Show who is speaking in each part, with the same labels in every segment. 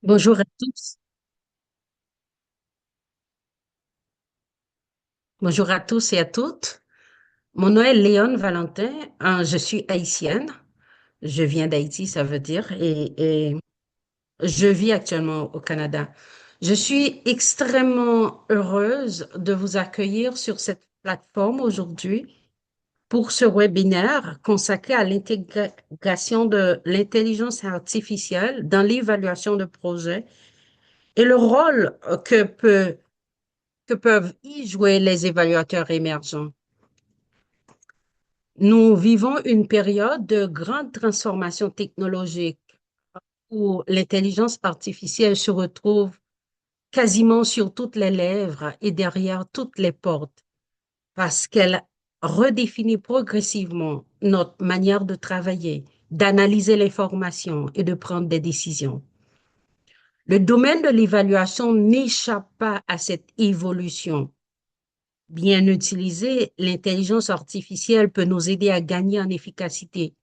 Speaker 1: Bonjour à tous. Bonjour à tous et à toutes. Mon nom est Léon Valentin. Je suis haïtienne. Je viens d'Haïti, ça veut dire, et je vis actuellement au Canada. Je suis extrêmement heureuse de vous accueillir sur cette plateforme aujourd'hui pour ce webinaire consacré à l'intégration de l'intelligence artificielle dans l'évaluation de projets et le rôle que peuvent y jouer les évaluateurs émergents. Nous vivons une période de grande transformation technologique où l'intelligence artificielle se retrouve quasiment sur toutes les lèvres et derrière toutes les portes parce qu'elle redéfinit progressivement notre manière de travailler, d'analyser l'information et de prendre des décisions. Le domaine de l'évaluation n'échappe pas à cette évolution. Bien utilisée, l'intelligence artificielle peut nous aider à gagner en efficacité,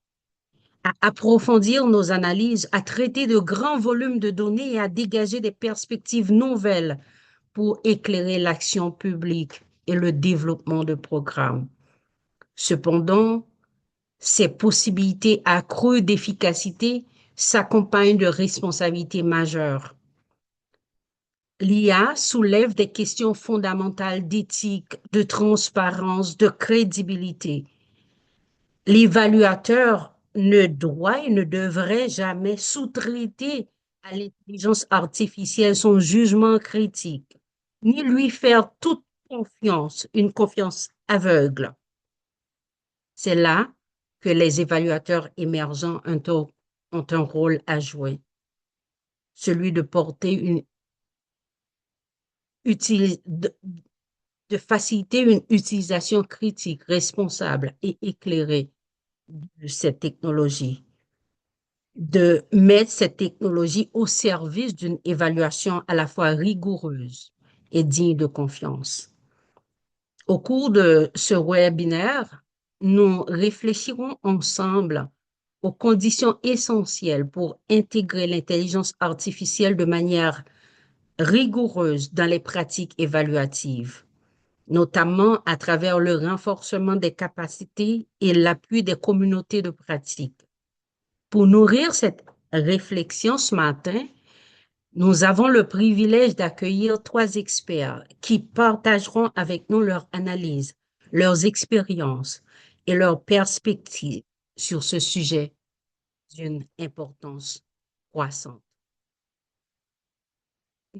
Speaker 1: à approfondir nos analyses, à traiter de grands volumes de données et à dégager des perspectives nouvelles pour éclairer l'action publique et le développement de programmes. Cependant, ces possibilités accrues d'efficacité s'accompagnent de responsabilités majeures. L'IA soulève des questions fondamentales d'éthique, de transparence, de crédibilité. L'évaluateur ne doit et ne devrait jamais sous-traiter à l'intelligence artificielle son jugement critique, ni lui faire toute confiance, une confiance aveugle. C'est là que les évaluateurs émergents ont un rôle à jouer, celui de porter de faciliter une utilisation critique, responsable et éclairée de cette technologie, de mettre cette technologie au service d'une évaluation à la fois rigoureuse et digne de confiance. Au cours de ce webinaire, nous réfléchirons ensemble aux conditions essentielles pour intégrer l'intelligence artificielle de manière rigoureuse dans les pratiques évaluatives, notamment à travers le renforcement des capacités et l'appui des communautés de pratique. Pour nourrir cette réflexion ce matin, nous avons le privilège d'accueillir trois experts qui partageront avec nous leur analyse, leurs expériences et leurs perspectives sur ce sujet d'une importance croissante.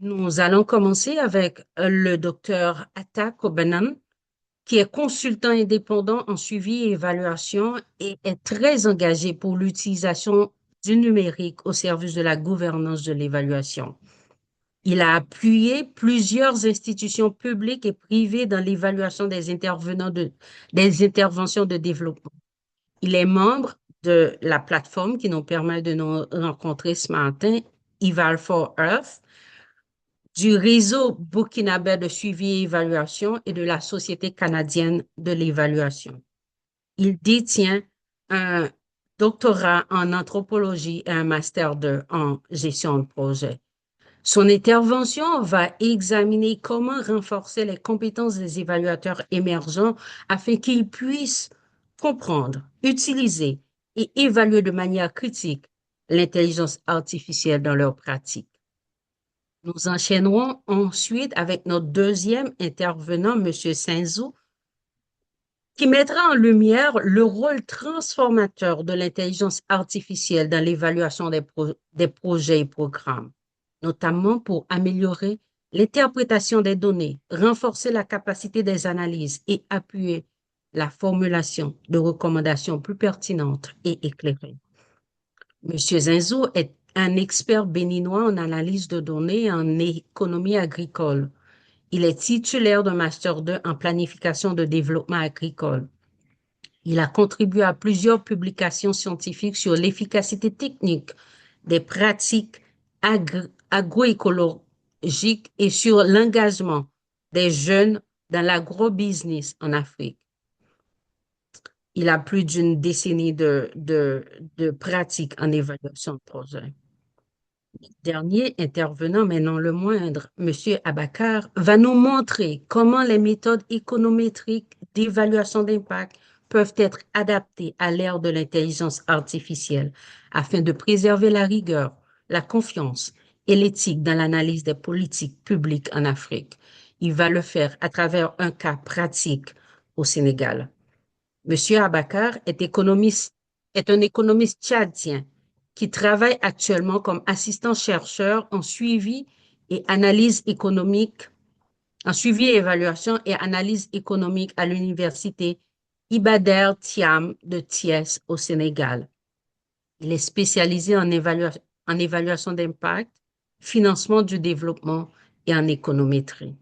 Speaker 1: Nous allons commencer avec le docteur Atta Kobanan, qui est consultant indépendant en suivi et évaluation et est très engagé pour l'utilisation du numérique au service de la gouvernance de l'évaluation. Il a appuyé plusieurs institutions publiques et privées dans l'évaluation des interventions de développement. Il est membre de la plateforme qui nous permet de nous rencontrer ce matin, Eval for Earth, du réseau burkinabé de suivi et évaluation et de la Société canadienne de l'évaluation. Il détient un doctorat en anthropologie et un master 2 en gestion de projet. Son intervention va examiner comment renforcer les compétences des évaluateurs émergents afin qu'ils puissent comprendre, utiliser et évaluer de manière critique l'intelligence artificielle dans leur pratique. Nous enchaînerons ensuite avec notre deuxième intervenant, M. Senzou, qui mettra en lumière le rôle transformateur de l'intelligence artificielle dans l'évaluation des projets et programmes, notamment pour améliorer l'interprétation des données, renforcer la capacité des analyses et appuyer la formulation de recommandations plus pertinentes et éclairées. Monsieur Zinzou est un expert béninois en analyse de données et en économie agricole. Il est titulaire d'un master 2 en planification de développement agricole. Il a contribué à plusieurs publications scientifiques sur l'efficacité technique des pratiques agroécologiques et sur l'engagement des jeunes dans l'agrobusiness en Afrique. Il a plus d'une décennie de pratique en évaluation de projet. Dernier intervenant, mais non le moindre, Monsieur Abakar, va nous montrer comment les méthodes économétriques d'évaluation d'impact peuvent être adaptées à l'ère de l'intelligence artificielle afin de préserver la rigueur, la confiance et l'éthique dans l'analyse des politiques publiques en Afrique. Il va le faire à travers un cas pratique au Sénégal. Monsieur Abakar est un économiste tchadien qui travaille actuellement comme assistant-chercheur en suivi et analyse économique, en suivi et évaluation et analyse économique à l'université Ibader Thiam de Thiès au Sénégal. Il est spécialisé en évaluation d'impact, financement du développement et en économétrie.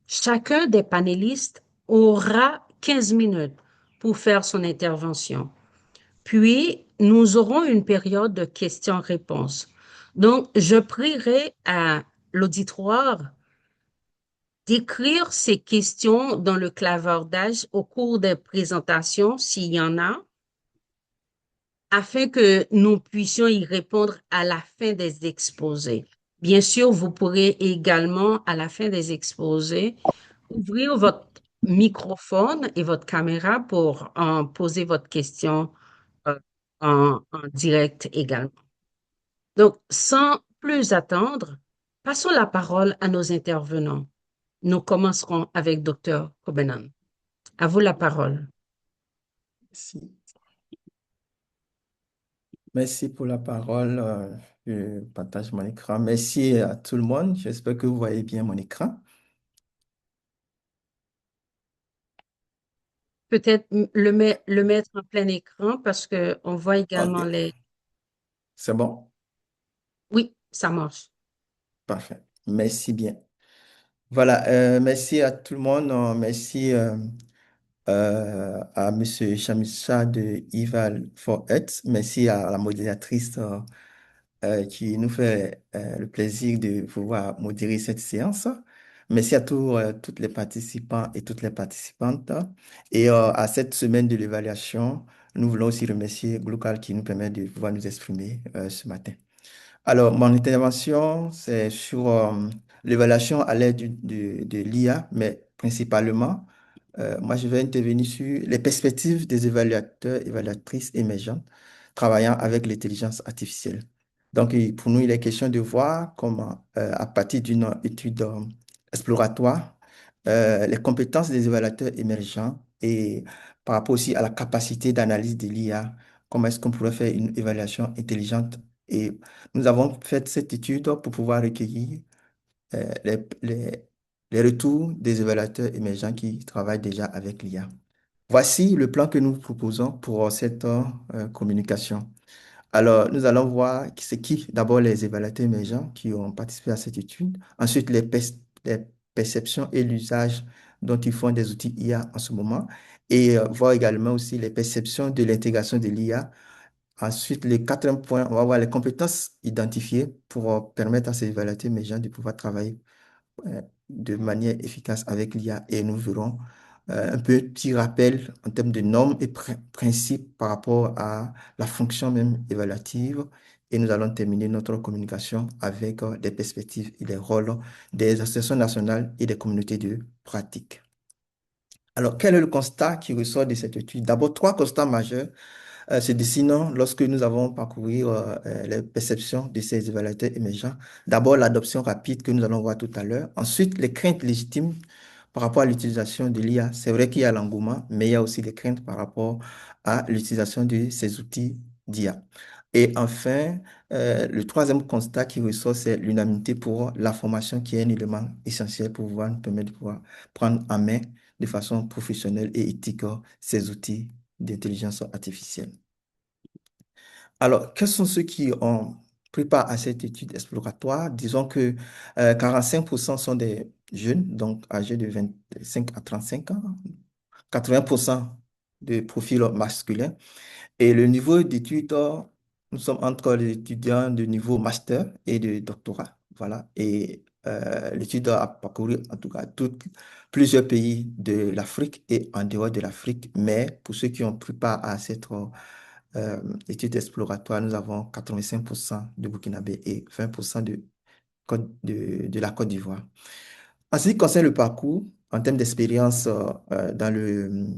Speaker 1: Chacun des panélistes aura 15 minutes pour faire son intervention. Puis, nous aurons une période de questions-réponses. Donc, je prierai à l'auditoire d'écrire ces questions dans le clavardage au cours des présentations, s'il y en a, afin que nous puissions y répondre à la fin des exposés. Bien sûr, vous pourrez également, à la fin des exposés, ouvrir votre microphone et votre caméra pour poser votre question euh, en direct également. Donc, sans plus attendre, passons la parole à nos intervenants. Nous commencerons avec Dr. Kobenan. À vous la parole.
Speaker 2: Merci. Merci pour la parole. Je partage mon écran. Merci à tout le monde. J'espère que vous voyez bien mon écran.
Speaker 1: Peut-être le mettre en plein écran parce que on voit également
Speaker 2: OK.
Speaker 1: les...
Speaker 2: C'est bon?
Speaker 1: Oui, ça marche.
Speaker 2: Parfait. Merci bien. Voilà. Merci à tout le monde. Merci à Monsieur Chamissa de Ival for Earth. Merci à la modératrice qui nous fait le plaisir de pouvoir modérer cette séance. Merci à tous les participants et toutes les participantes. Et à cette semaine de l'évaluation, nous voulons aussi remercier Glocal qui nous permet de pouvoir nous exprimer ce matin. Alors, mon intervention, c'est sur l'évaluation à l'aide de l'IA, mais principalement, moi, je vais intervenir sur les perspectives des évaluateurs, évaluatrices émergents travaillant avec l'intelligence artificielle. Donc, pour nous, il est question de voir comment, à partir d'une étude exploratoire, les compétences des évaluateurs émergents et par rapport aussi à la capacité d'analyse de l'IA, comment est-ce qu'on pourrait faire une évaluation intelligente. Et nous avons fait cette étude pour pouvoir recueillir euh, les, les- les retours des évaluateurs émergents qui travaillent déjà avec l'IA. Voici le plan que nous proposons pour cette communication. Alors, nous allons voir c'est qui, d'abord les évaluateurs émergents qui ont participé à cette étude, ensuite les perceptions et l'usage dont ils font des outils IA en ce moment, et voir également aussi les perceptions de l'intégration de l'IA. Ensuite, le quatrième point, on va voir les compétences identifiées pour permettre à ces évaluateurs émergents de pouvoir travailler de manière efficace avec l'IA et nous verrons un petit rappel en termes de normes et principes par rapport à la fonction même évaluative. Et nous allons terminer notre communication avec des perspectives et les rôles des associations nationales et des communautés de pratique. Alors, quel est le constat qui ressort de cette étude? D'abord, trois constats majeurs se dessinant lorsque nous avons parcouru les perceptions de ces évaluateurs émergents. D'abord, l'adoption rapide que nous allons voir tout à l'heure. Ensuite, les craintes légitimes par rapport à l'utilisation de l'IA. C'est vrai qu'il y a l'engouement, mais il y a aussi des craintes par rapport à l'utilisation de ces outils d'IA. Et enfin, le troisième constat qui ressort, c'est l'unanimité pour la formation qui est un élément essentiel pour pouvoir nous permettre de pouvoir prendre en main de façon professionnelle et éthique ces outils d'intelligence artificielle. Alors, quels sont ceux qui ont pris part à cette étude exploratoire? Disons que 45% sont des jeunes, donc âgés de 25 à 35 ans, 80% de profils masculins. Et le niveau d'études, nous sommes entre les étudiants de niveau master et de doctorat. Voilà. Et l'étude a parcouru, en tout cas, plusieurs pays de l'Afrique et en dehors de l'Afrique. Mais pour ceux qui ont pris part à cette études exploratoires, nous avons 85% de Burkinabé et 20% de la Côte d'Ivoire. En ce qui concerne le parcours, en termes d'expérience dans le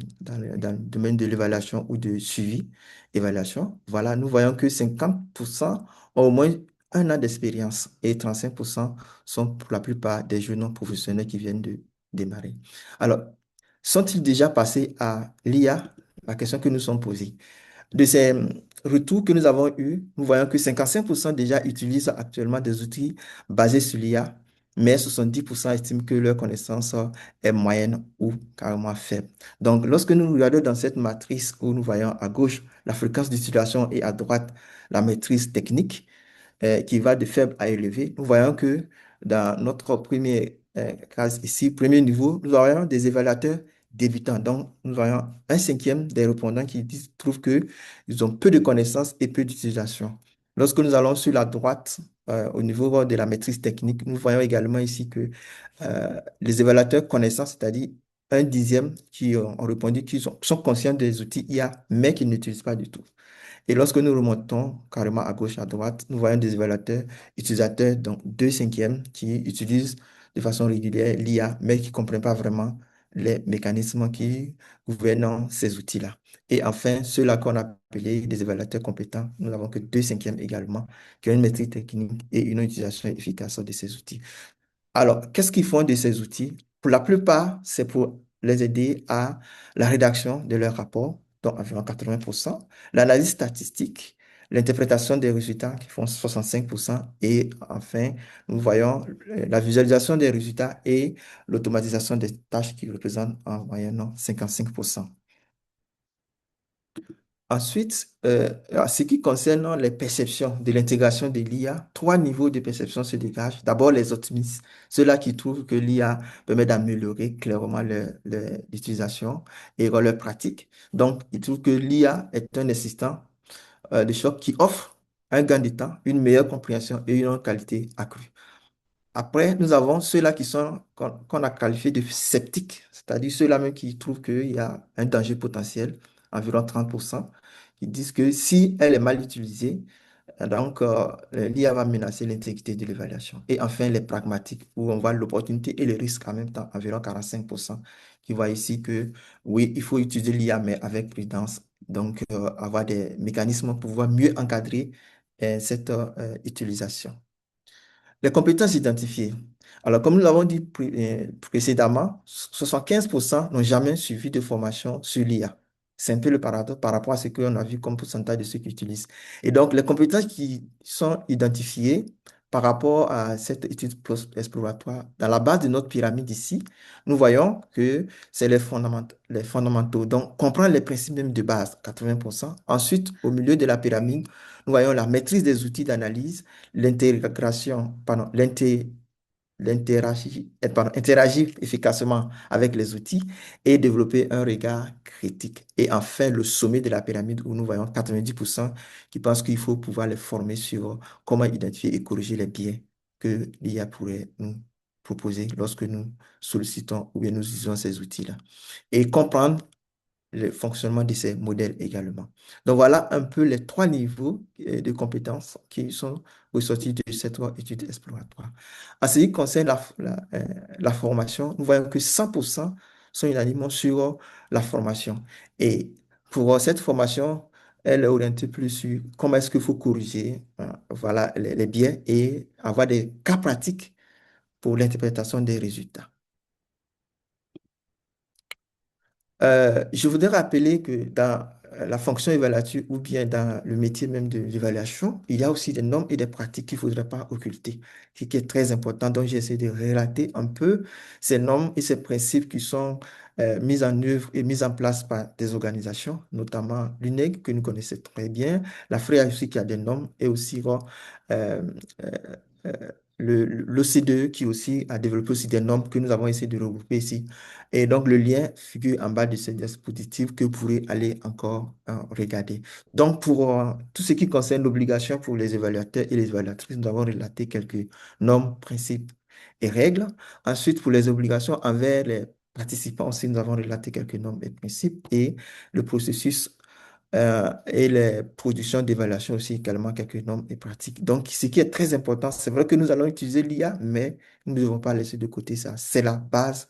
Speaker 2: domaine de l'évaluation ou de suivi, évaluation, voilà, nous voyons que 50% ont au moins un an d'expérience et 35% sont pour la plupart des jeunes non professionnels qui viennent de démarrer. Alors, sont-ils déjà passés à l'IA? La question que nous sommes posées. De ces retours que nous avons eus, nous voyons que 55% déjà utilisent actuellement des outils basés sur l'IA, mais 70% estiment que leur connaissance est moyenne ou carrément faible. Donc, lorsque nous regardons dans cette matrice où nous voyons à gauche la fréquence d'utilisation et à droite la maîtrise technique, qui va de faible à élevé, nous voyons que dans notre premier case ici, premier niveau, nous aurions des évaluateurs débutants. Donc, nous aurions un cinquième des répondants qui trouvent qu'ils ont peu de connaissances et peu d'utilisation. Lorsque nous allons sur la droite, au niveau de la maîtrise technique, nous voyons également ici que les évaluateurs connaissants, c'est-à-dire un dixième qui ont répondu qu'ils sont conscients des outils IA, mais qu'ils n'utilisent pas du tout. Et lorsque nous remontons carrément à gauche, à droite, nous voyons des évaluateurs utilisateurs, donc deux cinquièmes, qui utilisent de façon régulière l'IA, mais qui ne comprennent pas vraiment les mécanismes qui gouvernent ces outils-là. Et enfin, ceux-là qu'on a appelés des évaluateurs compétents, nous n'avons que deux cinquièmes également, qui ont une maîtrise technique et une utilisation efficace de ces outils. Alors, qu'est-ce qu'ils font de ces outils? Pour la plupart, c'est pour les aider à la rédaction de leurs rapports, donc environ 80%, l'analyse statistique, l'interprétation des résultats qui font 65%, et enfin, nous voyons la visualisation des résultats et l'automatisation des tâches qui représentent en moyenne 55%. Ensuite, en ce qui concerne les perceptions de l'intégration de l'IA, trois niveaux de perception se dégagent. D'abord, les optimistes, ceux-là qui trouvent que l'IA permet d'améliorer clairement l'utilisation et leur pratique. Donc, ils trouvent que l'IA est un assistant de choc qui offre un gain de temps, une meilleure compréhension et une qualité accrue. Après, nous avons ceux-là qu'on a qualifiés de sceptiques, c'est-à-dire ceux-là même qui trouvent qu'il y a un danger potentiel, environ 30%, qui disent que si elle est mal utilisée, donc l'IA va menacer l'intégrité de l'évaluation. Et enfin, les pragmatiques, où on voit l'opportunité et le risque en même temps, environ 45%, qui voient ici que oui, il faut utiliser l'IA, mais avec prudence, donc avoir des mécanismes pour pouvoir mieux encadrer cette utilisation. Les compétences identifiées. Alors, comme nous l'avons dit précédemment, 75% n'ont jamais suivi de formation sur l'IA. C'est un peu le paradoxe par rapport à ce qu'on a vu comme pourcentage de ceux qui utilisent. Et donc, les compétences qui sont identifiées par rapport à cette étude exploratoire, dans la base de notre pyramide ici, nous voyons que c'est les fondamentaux, les fondamentaux. Donc, comprendre les principes même de base, 80%. Ensuite, au milieu de la pyramide, nous voyons la maîtrise des outils d'analyse, l'intégration, pardon, interagir efficacement avec les outils et développer un regard critique. Et enfin, le sommet de la pyramide où nous voyons 90% qui pensent qu'il faut pouvoir les former sur comment identifier et corriger les biais que l'IA pourrait nous proposer lorsque nous sollicitons ou bien nous utilisons ces outils-là. Et comprendre le fonctionnement de ces modèles également. Donc voilà un peu les trois niveaux de compétences qui sont ressortis de cette étude exploratoire. En ce qui concerne la formation, nous voyons que 100% sont unanimement sur la formation. Et pour cette formation, elle est orientée plus sur comment est-ce qu'il faut corriger voilà, les biais et avoir des cas pratiques pour l'interprétation des résultats. Je voudrais rappeler que dans la fonction évaluative ou bien dans le métier même de l'évaluation, il y a aussi des normes et des pratiques qu'il ne faudrait pas occulter, ce qui est très important. Donc, j'essaie de relater un peu ces normes et ces principes qui sont mis en œuvre et mis en place par des organisations, notamment l'UNEG, que nous connaissons très bien, la FREA aussi qui a des normes, et aussi euh, euh, euh, l'OCDE qui aussi a développé aussi des normes que nous avons essayé de regrouper ici. Et donc, le lien figure en bas de ce dispositif que vous pourrez aller encore regarder. Donc, pour tout ce qui concerne l'obligation pour les évaluateurs et les évaluatrices, nous avons relaté quelques normes, principes et règles. Ensuite, pour les obligations envers les participants aussi, nous avons relaté quelques normes et principes et le processus et les productions d'évaluation aussi également quelques normes et pratiques. Donc, ce qui est très important, c'est vrai que nous allons utiliser l'IA, mais nous ne devons pas laisser de côté ça. C'est la base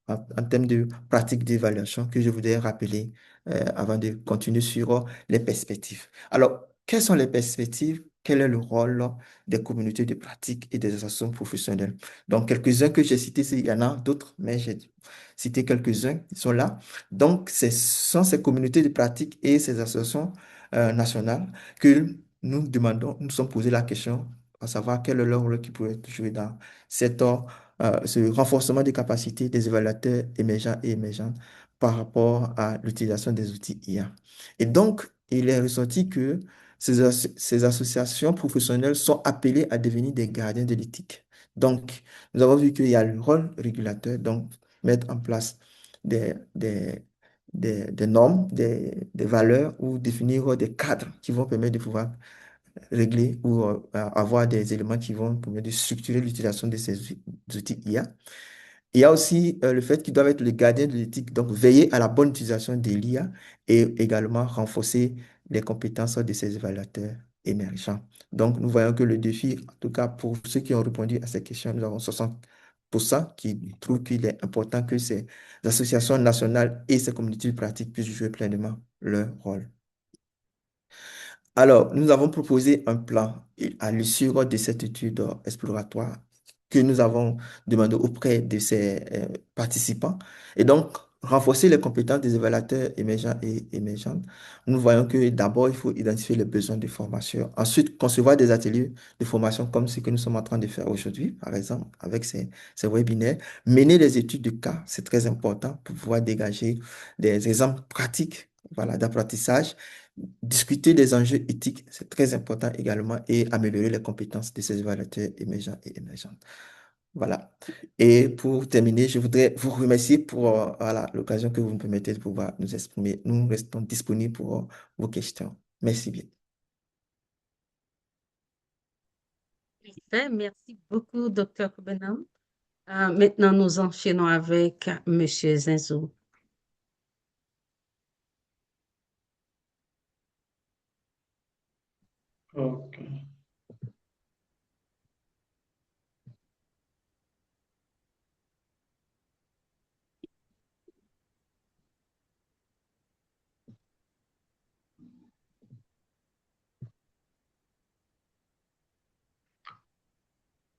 Speaker 2: en termes de pratique d'évaluation que je voudrais rappeler avant de continuer sur les perspectives. Alors, quelles sont les perspectives? Quel est le rôle des communautés de pratique et des associations professionnelles? Donc, quelques-uns que j'ai cités, il y en a d'autres, mais j'ai cité quelques-uns qui sont là. Donc, ce sont ces communautés de pratique et ces associations nationales que nous demandons, nous nous sommes posé la question à savoir quel est leur rôle qui pourrait être joué dans cette ce renforcement des capacités des évaluateurs émergents et émergentes par rapport à l'utilisation des outils IA. Et donc, il est ressorti que ces associations professionnelles sont appelées à devenir des gardiens de l'éthique. Donc, nous avons vu qu'il y a le rôle régulateur, donc mettre en place des, des, des normes, des valeurs ou définir des cadres qui vont permettre de pouvoir régler ou avoir des éléments qui vont permettre de structurer l'utilisation de ces outils IA. Il y a aussi le fait qu'ils doivent être les gardiens de l'éthique, donc veiller à la bonne utilisation de l'IA et également renforcer les compétences de ces évaluateurs émergents. Donc, nous voyons que le défi, en tout cas pour ceux qui ont répondu à ces questions, nous avons 60% qui trouvent qu'il est important que ces associations nationales et ces communautés de pratique puissent jouer pleinement leur rôle. Alors, nous avons proposé un plan à l'issue de cette étude exploratoire que nous avons demandé auprès de ces participants. Et donc, renforcer les compétences des évaluateurs émergents et émergentes. Nous voyons que d'abord, il faut identifier les besoins de formation. Ensuite, concevoir des ateliers de formation comme ce que nous sommes en train de faire aujourd'hui, par exemple, avec ces webinaires. Mener les études de cas, c'est très important pour pouvoir dégager des exemples pratiques, voilà, d'apprentissage. Discuter des enjeux éthiques, c'est très important également, et améliorer les compétences de ces évaluateurs émergents et émergentes. Voilà. Et pour terminer, je voudrais vous remercier pour voilà, l'occasion que vous me permettez de pouvoir nous exprimer. Nous restons disponibles pour vos questions. Merci bien.
Speaker 1: Parfait. Merci beaucoup, Dr. Kobenam. Maintenant, nous enchaînons avec Monsieur Zinzou.
Speaker 3: Ok,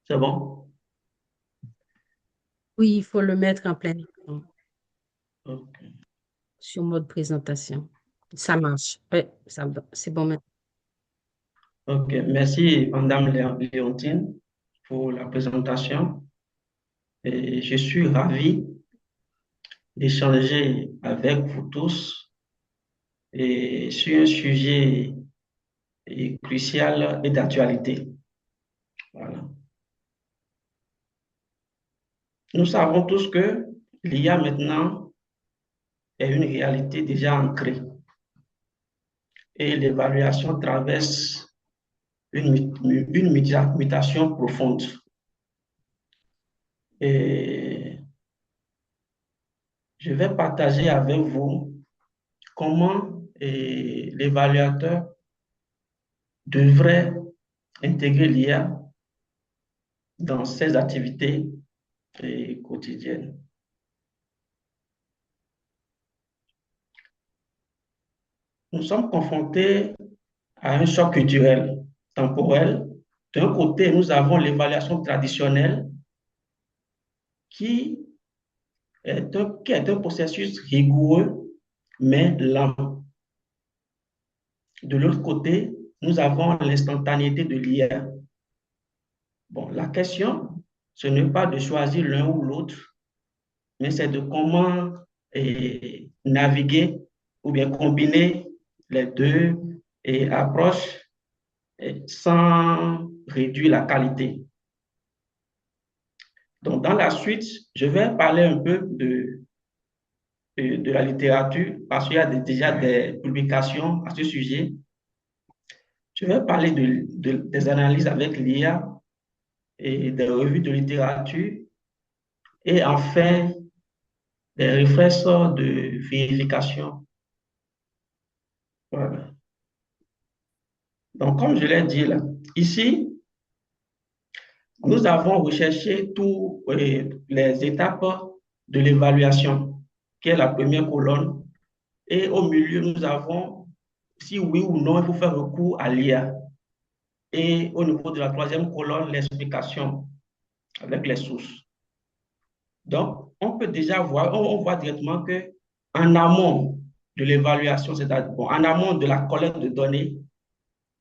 Speaker 3: c'est bon?
Speaker 1: Oui, il faut le mettre en plein écran
Speaker 3: Ok.
Speaker 1: sur mode présentation. Ça marche. Oui, c'est bon maintenant.
Speaker 3: Ok, merci Madame Léontine pour la présentation. Et je suis ravi d'échanger avec vous tous et sur un sujet crucial et d'actualité. Voilà. Nous savons tous que l'IA maintenant est une réalité déjà ancrée et l'évaluation traverse une mutation profonde. Et je vais partager avec vous comment l'évaluateur devrait intégrer l'IA dans ses activités quotidiennes. Nous sommes confrontés à un choc culturel, temporel. D'un côté, nous avons l'évaluation traditionnelle qui qui est un processus rigoureux, mais lent. De l'autre côté, nous avons l'instantanéité de l'IA. Bon, la question, ce n'est pas de choisir l'un ou l'autre, mais c'est de comment naviguer ou bien combiner les deux approches sans réduire la qualité. Donc, dans la suite, je vais parler un peu de la littérature parce qu'il y a déjà des publications à ce sujet. Je vais parler des analyses avec l'IA et des revues de littérature et enfin des réflexes de vérification Voilà. Donc, comme je l'ai dit là, ici, nous avons recherché toutes les étapes de l'évaluation, qui est la première colonne. Et au milieu, nous avons si oui ou non il faut faire recours à l'IA. Et au niveau de la troisième colonne, l'explication avec les sources. Donc, on peut déjà voir, on voit directement que en amont de l'évaluation, c'est-à-dire bon, en amont de la collecte de données,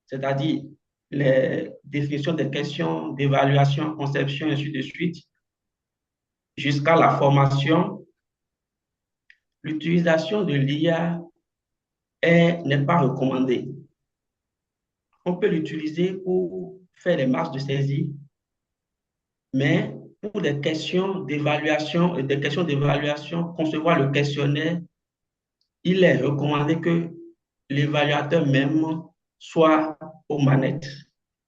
Speaker 3: c'est-à-dire les définitions des questions d'évaluation, conception, et ainsi de suite, jusqu'à la formation, l'utilisation de l'IA n'est pas recommandée. On peut l'utiliser pour faire des marges de saisie, mais pour des questions d'évaluation, concevoir le questionnaire, il est recommandé que l'évaluateur même soit aux manettes.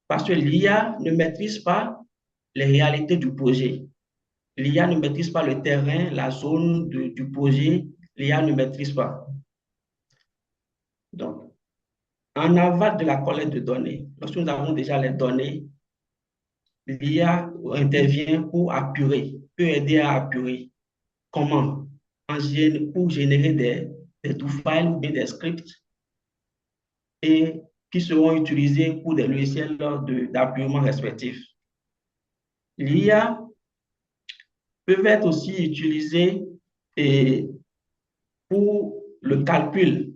Speaker 3: Parce que l'IA ne maîtrise pas les réalités du projet. L'IA ne maîtrise pas le terrain, la zone du projet. L'IA ne maîtrise pas. Donc, en aval de la collecte de données, lorsque nous avons déjà les données, l'IA intervient pour apurer, peut aider à apurer. Comment? Pour générer des do-files ou bien des scripts et qui seront utilisés pour des logiciels d'apurement respectifs. L'IA peut être aussi utilisée pour le calcul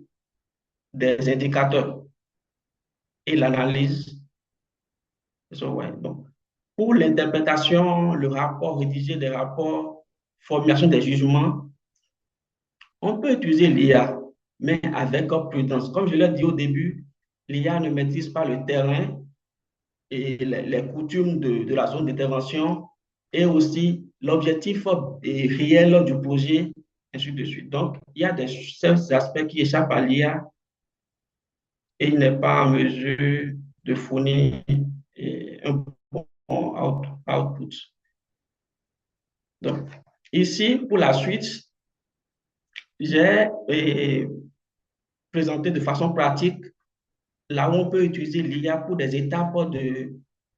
Speaker 3: des indicateurs et l'analyse. Donc, pour l'interprétation, le rapport, rédiger des rapports, formulation des jugements, on peut utiliser l'IA, mais avec prudence. Comme je l'ai dit au début, l'IA ne maîtrise pas le terrain et les coutumes de la zone d'intervention et aussi l'objectif réel du projet, ainsi de suite. Donc, il y a certains aspects qui échappent à l'IA et il n'est pas en mesure de fournir un bon output. Donc, ici, pour la suite, j'ai présenté de façon pratique là où on peut utiliser l'IA pour des étapes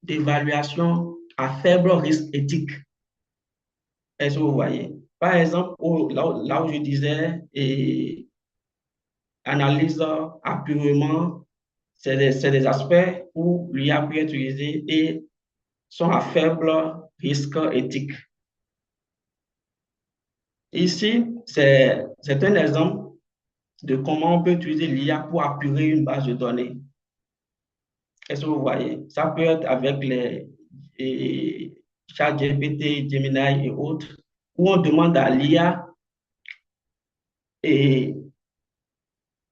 Speaker 3: d'évaluation à faible risque éthique. Est-ce que vous voyez? Par exemple, là où je disais, analyse, apurement, c'est des aspects où l'IA peut être utilisée et sont à faible risque éthique. Ici, c'est un exemple de comment on peut utiliser l'IA pour apurer une base de données. Est-ce que vous voyez? Ça peut être avec les ChatGPT, Gemini et autres, où on demande à l'IA et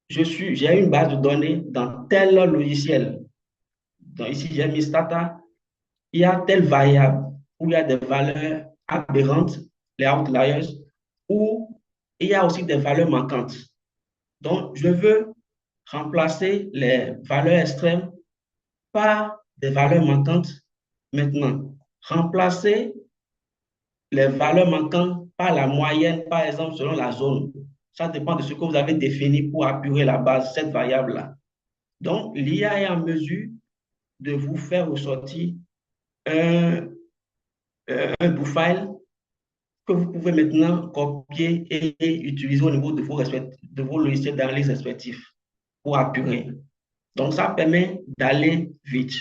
Speaker 3: j'ai une base de données dans tel logiciel. Donc ici, j'ai mis Stata, il y a telle variable où il y a des valeurs aberrantes, les outliers, ou il y a aussi des valeurs manquantes. Donc, je veux remplacer les valeurs extrêmes par des valeurs manquantes maintenant. Remplacer les valeurs manquantes par la moyenne, par exemple, selon la zone. Ça dépend de ce que vous avez défini pour apurer la base, cette variable-là. Donc, l'IA est en mesure de vous faire ressortir un do-file que vous pouvez maintenant copier et utiliser au niveau de vos logiciels d'analyse respectifs pour apurer. Donc, ça permet d'aller vite.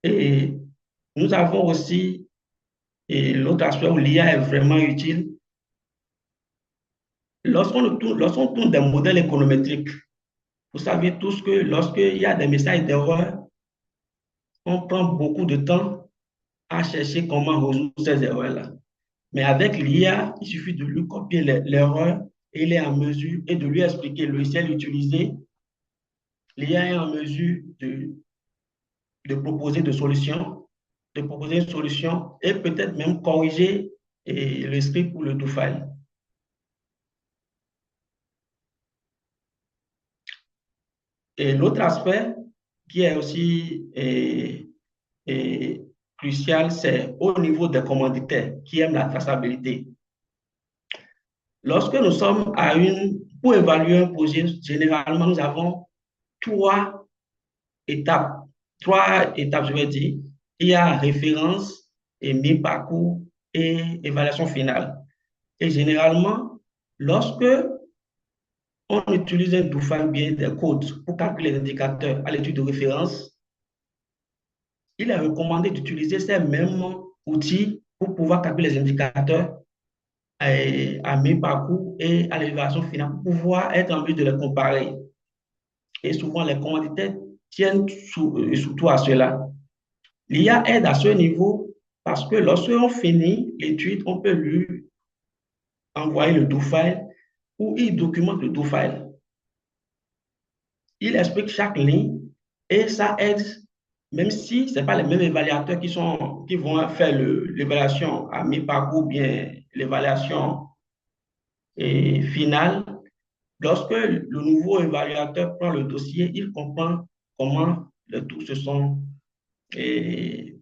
Speaker 3: Et nous avons aussi l'autre aspect où l'IA est vraiment utile. Lorsqu'on tourne des modèles économétriques, vous savez tous que lorsqu'il y a des messages d'erreur, on prend beaucoup de temps à chercher comment résoudre ces erreurs-là. Mais avec l'IA, il suffit de lui copier l'erreur et il est en mesure et de lui expliquer le logiciel utilisé. L'IA est en mesure de proposer des solutions, de proposer une solution et peut-être même corriger le script ou le do-file. Et l'autre aspect qui est aussi crucial, c'est au niveau des commanditaires qui aiment la traçabilité. Lorsque nous sommes pour évaluer un projet, généralement, nous avons trois étapes. Trois étapes, je vais dire. Il y a référence et mi-parcours et évaluation finale. Et généralement, lorsque on utilise un Dufile bien des codes pour calculer les indicateurs à l'étude de référence, il est recommandé d'utiliser ces mêmes outils pour pouvoir calculer les indicateurs à mi-parcours et à l'évaluation finale pour pouvoir être en mesure de les comparer. Et souvent, les commanditaires tiennent surtout à cela. L'IA aide à ce niveau parce que lorsque l'on finit l'étude, on peut lui envoyer le do-file ou il documente le do-file. Il explique chaque ligne et ça aide, même si ce n'est pas les mêmes évaluateurs qui vont faire l'évaluation à mi-parcours ou bien l'évaluation finale. Lorsque le nouveau évaluateur prend le dossier, il comprend comment les taux se sont et,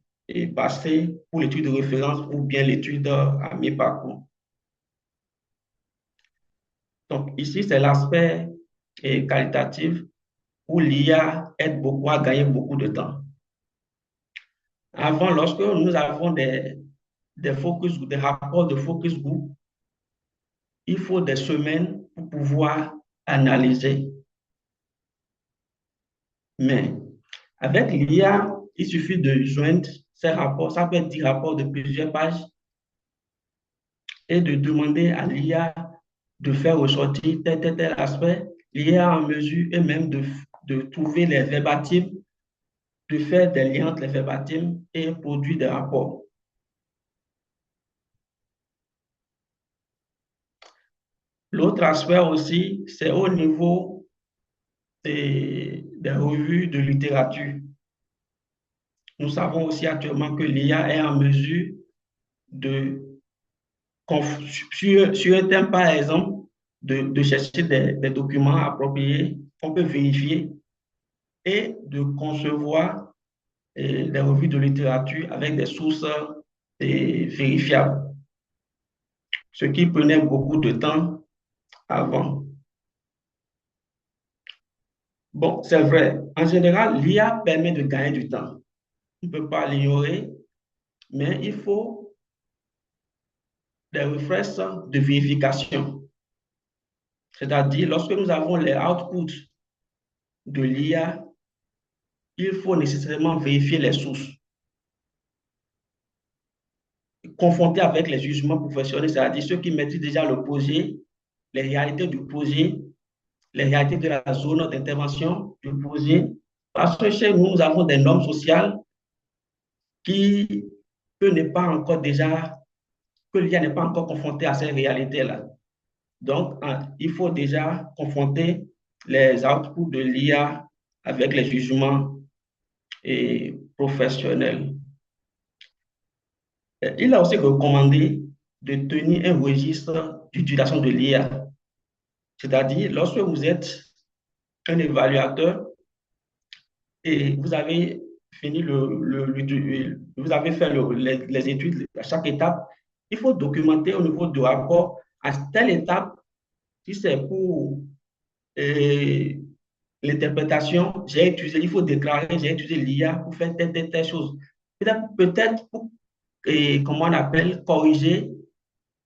Speaker 3: passés pour l'étude de référence ou bien l'étude à mi-parcours. Donc ici, c'est l'aspect qualitatif où l'IA aide beaucoup à gagner beaucoup de temps. Avant, lorsque nous avons des rapports de focus group, il faut des semaines pour pouvoir analyser. Mais avec l'IA, il suffit de joindre ces rapports, ça peut être 10 rapports de plusieurs pages, et de demander à l'IA de faire ressortir tel aspect. L'IA est en mesure et même de trouver les verbatims, de faire des liens entre les verbatims et produire des rapports. L'autre aspect aussi, c'est au niveau des revues de littérature. Nous savons aussi actuellement que l'IA est en mesure de, sur un thème par exemple, de chercher des documents appropriés qu'on peut vérifier et de concevoir des revues de littérature avec des sources vérifiables, ce qui prenait beaucoup de temps avant. Bon, c'est vrai. En général, l'IA permet de gagner du temps. On ne peut pas l'ignorer, mais il faut des refreshes de vérification. C'est-à-dire, lorsque nous avons les outputs de l'IA, il faut nécessairement vérifier les sources, confronter avec les jugements professionnels, c'est-à-dire ceux qui maîtrisent déjà le projet, les réalités du projet, les réalités de la zone d'intervention du projet. Parce que chez nous, nous avons des normes sociales qui n'est pas encore déjà, que l'IA n'est pas encore confronté à ces réalités-là. Donc, il faut déjà confronter les outputs de l'IA avec les jugements professionnels. Il a aussi recommandé de tenir un registre d'utilisation de l'IA. C'est-à-dire, lorsque vous êtes un évaluateur et vous avez fini vous avez fait les études à chaque étape, il faut documenter au niveau du rapport à telle étape, si c'est pour l'interprétation, il faut déclarer, j'ai utilisé l'IA pour faire telle chose. Peut-être pour, comment on appelle, corriger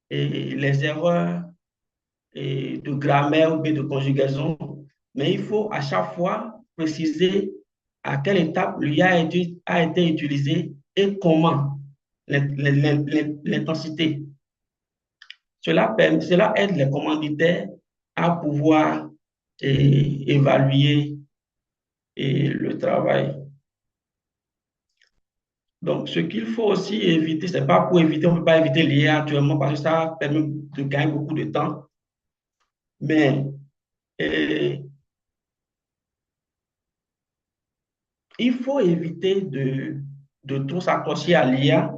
Speaker 3: les erreurs de grammaire ou de conjugaison, mais il faut à chaque fois préciser à quelle étape l'IA a été utilisé et comment, l'intensité. Cela aide les commanditaires à pouvoir évaluer le travail. Donc, ce qu'il faut aussi éviter, c'est pas pour éviter, on ne peut pas éviter l'IA actuellement parce que ça permet de gagner beaucoup de temps, mais il faut éviter de trop s'accrocher à l'IA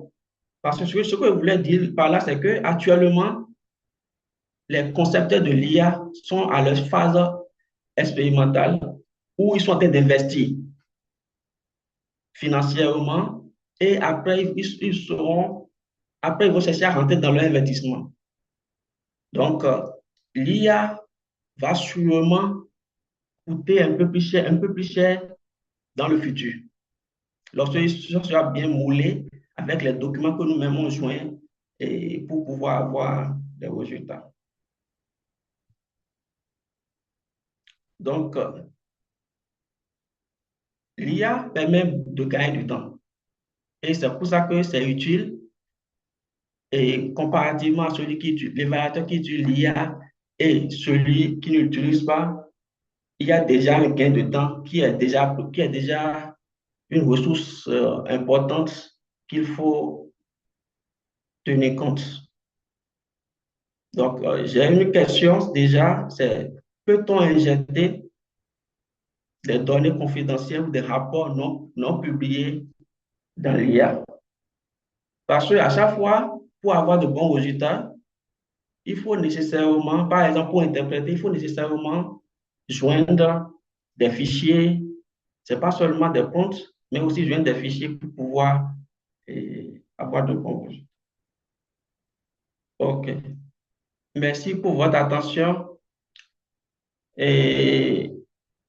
Speaker 3: parce que ce que je voulais dire par là, c'est que actuellement, les concepteurs de l'IA sont à leur phase expérimentale où ils sont en train d'investir financièrement et après, après, ils vont chercher à rentrer dans leur investissement. Donc, l'IA va sûrement coûter un peu plus cher dans le futur. Lorsque ça sera bien moulé avec les documents que nous-mêmes on joint et pour pouvoir avoir des résultats. Donc, l'IA permet de gagner du temps. Et c'est pour ça que c'est utile. Et comparativement à celui qui utilise, l'évaluateur qui utilise l'IA et celui qui n'utilise pas, il y a déjà un gain de temps qui est déjà une ressource importante qu'il faut tenir compte. Donc, j'ai une question déjà, c'est peut-on injecter des données confidentielles ou des rapports non publiés dans l'IA? Parce qu'à chaque fois, pour avoir de bons résultats, il faut nécessairement, par exemple, pour interpréter, il faut nécessairement joindre des fichiers. Ce n'est pas seulement des comptes, mais aussi joindre des fichiers pour pouvoir avoir de bons résultats. OK. Merci pour votre attention. Et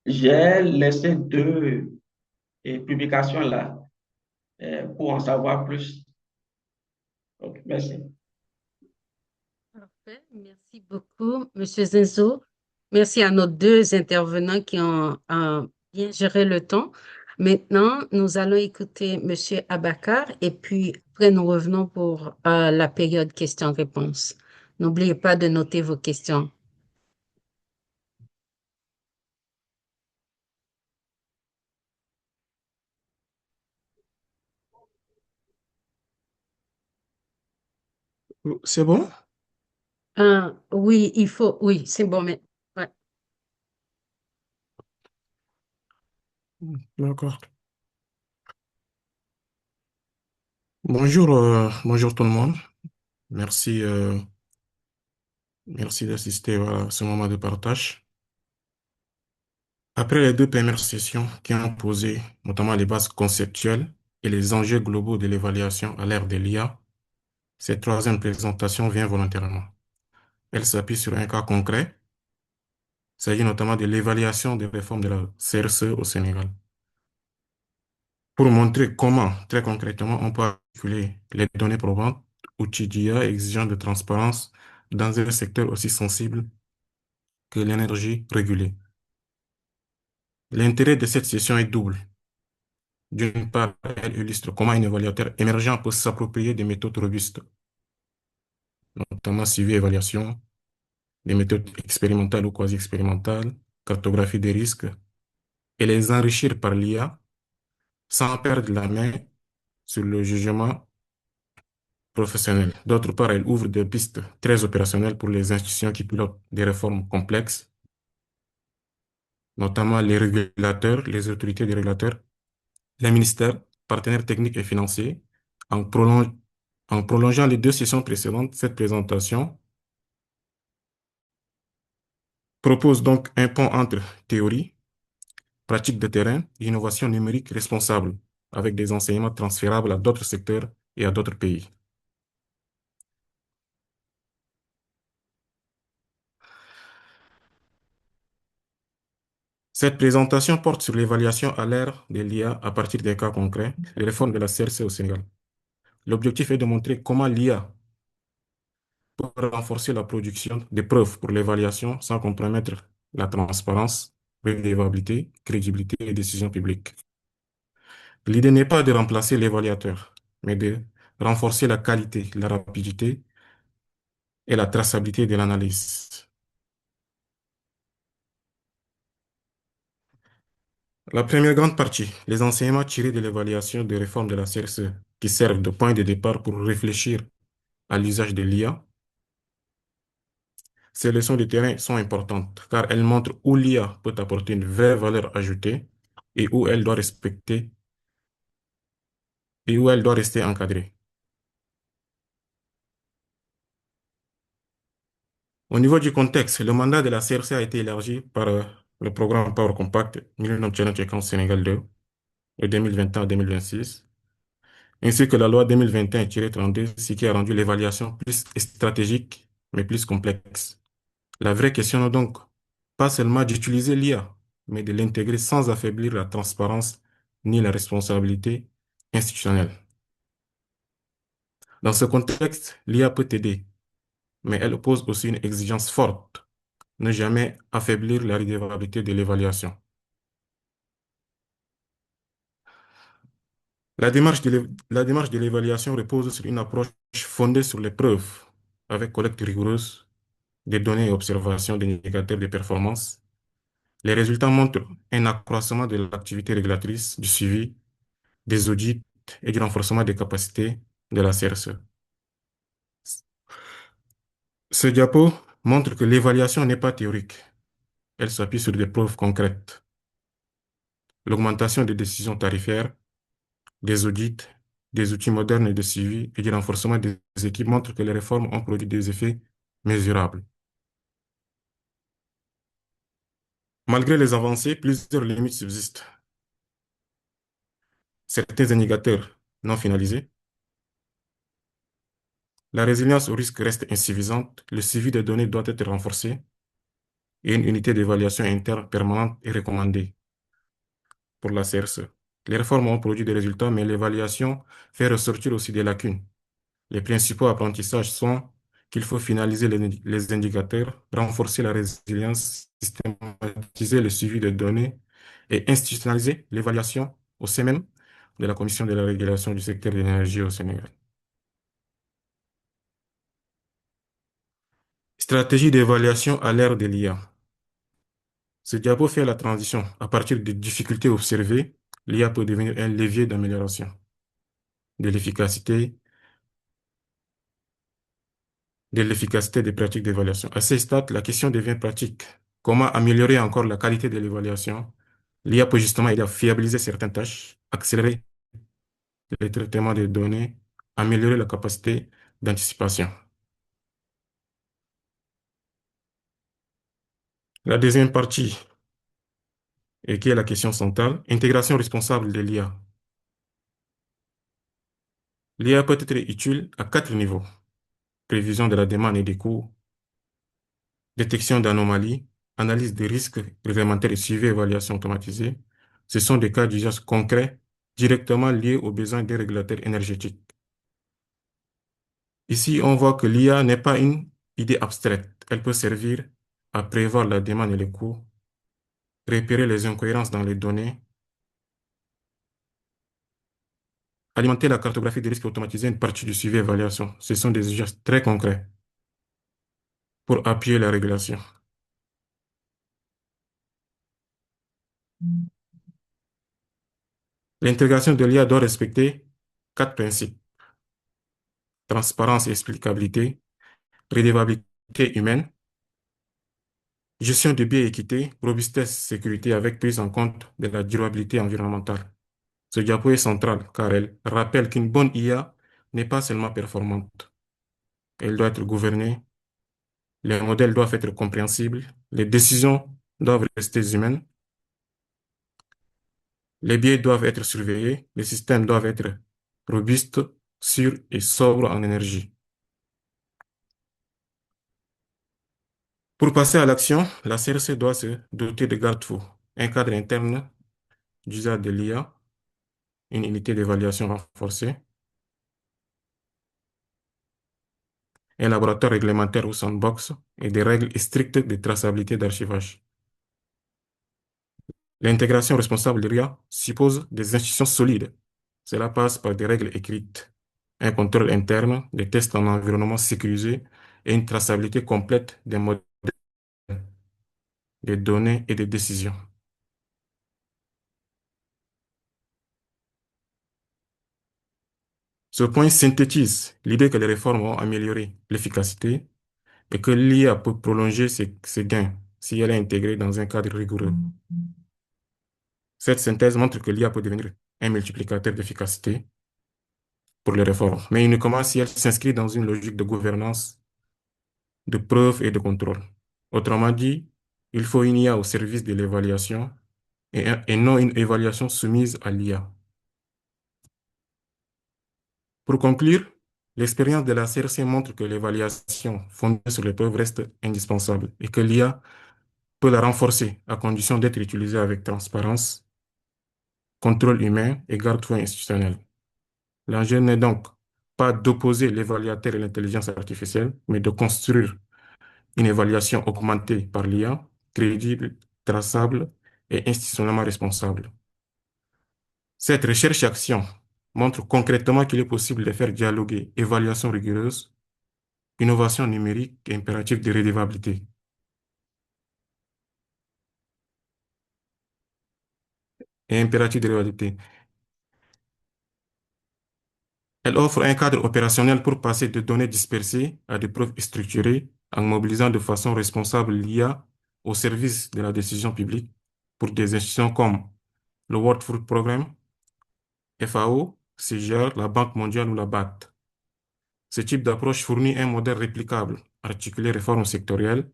Speaker 3: j'ai laissé deux publications là pour en savoir plus. OK, merci.
Speaker 1: Parfait. Merci beaucoup, Monsieur Zinzo. Merci à nos deux intervenants qui ont bien géré le temps. Maintenant, nous allons écouter Monsieur Abakar et puis après nous revenons pour la période questions-réponses. N'oubliez pas de noter vos questions.
Speaker 4: C'est bon?
Speaker 1: Oui, il faut, oui, c'est bon, mais ouais.
Speaker 4: D'accord. Bonjour tout le monde. Merci, merci d'assister à ce moment de partage. Après les deux premières sessions qui ont posé notamment les bases conceptuelles et les enjeux globaux de l'évaluation à l'ère de l'IA, cette troisième présentation vient volontairement. Elle s'appuie sur un cas concret. Il s'agit notamment de l'évaluation des réformes de la CRCE au Sénégal. Pour montrer comment, très concrètement, on peut articuler les données probantes, outils d'IA exigeant de transparence dans un secteur aussi sensible que l'énergie régulée. L'intérêt de cette session est double. D'une part, elle illustre comment un évaluateur émergent peut s'approprier des méthodes robustes, notamment suivi évaluation, des méthodes expérimentales ou quasi-expérimentales, cartographie des risques, et les enrichir par l'IA sans perdre la main sur le jugement professionnel. D'autre part, elle ouvre des pistes très opérationnelles pour les institutions qui pilotent des réformes complexes, notamment les régulateurs, les autorités des régulateurs, les ministères, partenaires techniques et financiers. En en prolongeant les deux sessions précédentes, cette présentation propose donc un pont entre théorie, pratique de terrain et innovation numérique responsable, avec des enseignements transférables à d'autres secteurs et à d'autres pays. Cette présentation porte sur l'évaluation à l'ère de l'IA à partir des cas concrets, les réformes de la CRC au Sénégal. L'objectif est de montrer comment l'IA peut renforcer la production des preuves pour l'évaluation sans compromettre la transparence, redevabilité, crédibilité et décision publique. L'idée n'est pas de remplacer l'évaluateur, mais de renforcer la qualité, la rapidité et la traçabilité de l'analyse. La première grande partie, les enseignements tirés de l'évaluation des réformes de la CRCE, qui servent de point de départ pour réfléchir à l'usage de l'IA. Ces leçons de terrain sont importantes car elles montrent où l'IA peut apporter une vraie valeur ajoutée et où elle doit respecter et où elle doit rester encadrée. Au niveau du contexte, le mandat de la CRC a été élargi par le programme Power Compact Millennium Challenge Account Sénégal 2 de 2021 à 2026, ainsi que la loi 2021-32, ce qui a rendu l'évaluation plus stratégique mais plus complexe. La vraie question n'est donc pas seulement d'utiliser l'IA, mais de l'intégrer sans affaiblir la transparence ni la responsabilité institutionnelle. Dans ce contexte, l'IA peut aider, mais elle pose aussi une exigence forte: ne jamais affaiblir la redevabilité de l'évaluation. La démarche de l'évaluation repose sur une approche fondée sur les preuves, avec collecte rigoureuse des données et observation des indicateurs de performance. Les résultats montrent un accroissement de l'activité régulatrice, du suivi, des audits et du renforcement des capacités de la CRCE. Ce diapo montre que l'évaluation n'est pas théorique. Elle s'appuie sur des preuves concrètes. L'augmentation des décisions tarifaires, des audits, des outils modernes de suivi et du renforcement des équipes montrent que les réformes ont produit des effets mesurables. Malgré les avancées, plusieurs limites subsistent. Certains indicateurs non finalisés, la résilience au risque reste insuffisante, le suivi des données doit être renforcé et une unité d'évaluation interne permanente est recommandée pour la CRCE. Les réformes ont produit des résultats, mais l'évaluation fait ressortir aussi des lacunes. Les principaux apprentissages sont qu'il faut finaliser les indicateurs, renforcer la résilience, systématiser le suivi de données et institutionnaliser l'évaluation au sein même de la Commission de la régulation du secteur de l'énergie au Sénégal. Stratégie d'évaluation à l'ère de l'IA. Ce diapo fait la transition. À partir des difficultés observées, l'IA peut devenir un levier d'amélioration de l'efficacité des pratiques d'évaluation. À ce stade, la question devient pratique. Comment améliorer encore la qualité de l'évaluation? L'IA peut justement aider à fiabiliser certaines tâches, accélérer le traitement des données, améliorer la capacité d'anticipation. La deuxième partie, et qui est la question centrale, intégration responsable de l'IA. L'IA peut être utile à 4 niveaux: prévision de la demande et des coûts, détection d'anomalies, analyse des risques réglementaires et suivi et évaluation automatisée. Ce sont des cas d'usage concrets directement liés aux besoins des régulateurs énergétiques. Ici, on voit que l'IA n'est pas une idée abstraite. Elle peut servir à prévoir la demande et les coûts, repérer les incohérences dans les données, alimenter la cartographie des risques et automatiser une partie du suivi et évaluation. Ce sont des usages très concrets pour appuyer la régulation. L'intégration de l'IA doit respecter 4 principes: transparence et explicabilité, redevabilité humaine, gestion de biais et équité, robustesse, sécurité avec prise en compte de la durabilité environnementale. Ce diapo est central car elle rappelle qu'une bonne IA n'est pas seulement performante. Elle doit être gouvernée, les modèles doivent être compréhensibles, les décisions doivent rester humaines, les biais doivent être surveillés, les systèmes doivent être robustes, sûrs et sobres en énergie. Pour passer à l'action, la CRC doit se doter de garde-fous: un cadre interne d'usage de l'IA, une unité d'évaluation renforcée, un laboratoire réglementaire ou sandbox et des règles strictes de traçabilité d'archivage. L'intégration responsable de l'IA suppose des institutions solides. Cela passe par des règles écrites, un contrôle interne, des tests en environnement sécurisé et une traçabilité complète des modèles, des données et des décisions. Ce point synthétise l'idée que les réformes ont amélioré l'efficacité et que l'IA peut prolonger ses gains si elle est intégrée dans un cadre rigoureux. Cette synthèse montre que l'IA peut devenir un multiplicateur d'efficacité pour les réformes, mais uniquement si elle s'inscrit dans une logique de gouvernance, de preuve et de contrôle. Autrement dit, il faut une IA au service de l'évaluation et non une évaluation soumise à l'IA. Pour conclure, L'expérience de la CRC montre que l'évaluation fondée sur les preuves reste indispensable et que l'IA peut la renforcer à condition d'être utilisée avec transparence, contrôle humain et garde-fous institutionnel. L'enjeu n'est donc pas d'opposer l'évaluateur et l'intelligence artificielle, mais de construire une évaluation augmentée par l'IA, crédible, traçable et institutionnellement responsable. Cette recherche-action montre concrètement qu'il est possible de faire dialoguer évaluation rigoureuse, innovation numérique et impératif de redevabilité. Et impératif de redevabilité. Elle offre un cadre opérationnel pour passer de données dispersées à des preuves structurées en mobilisant de façon responsable l'IA au service de la décision publique pour des institutions comme le World Food Programme, FAO, CGR, la Banque mondiale ou la BAT. Ce type d'approche fournit un modèle réplicable, articulé réformes sectorielles,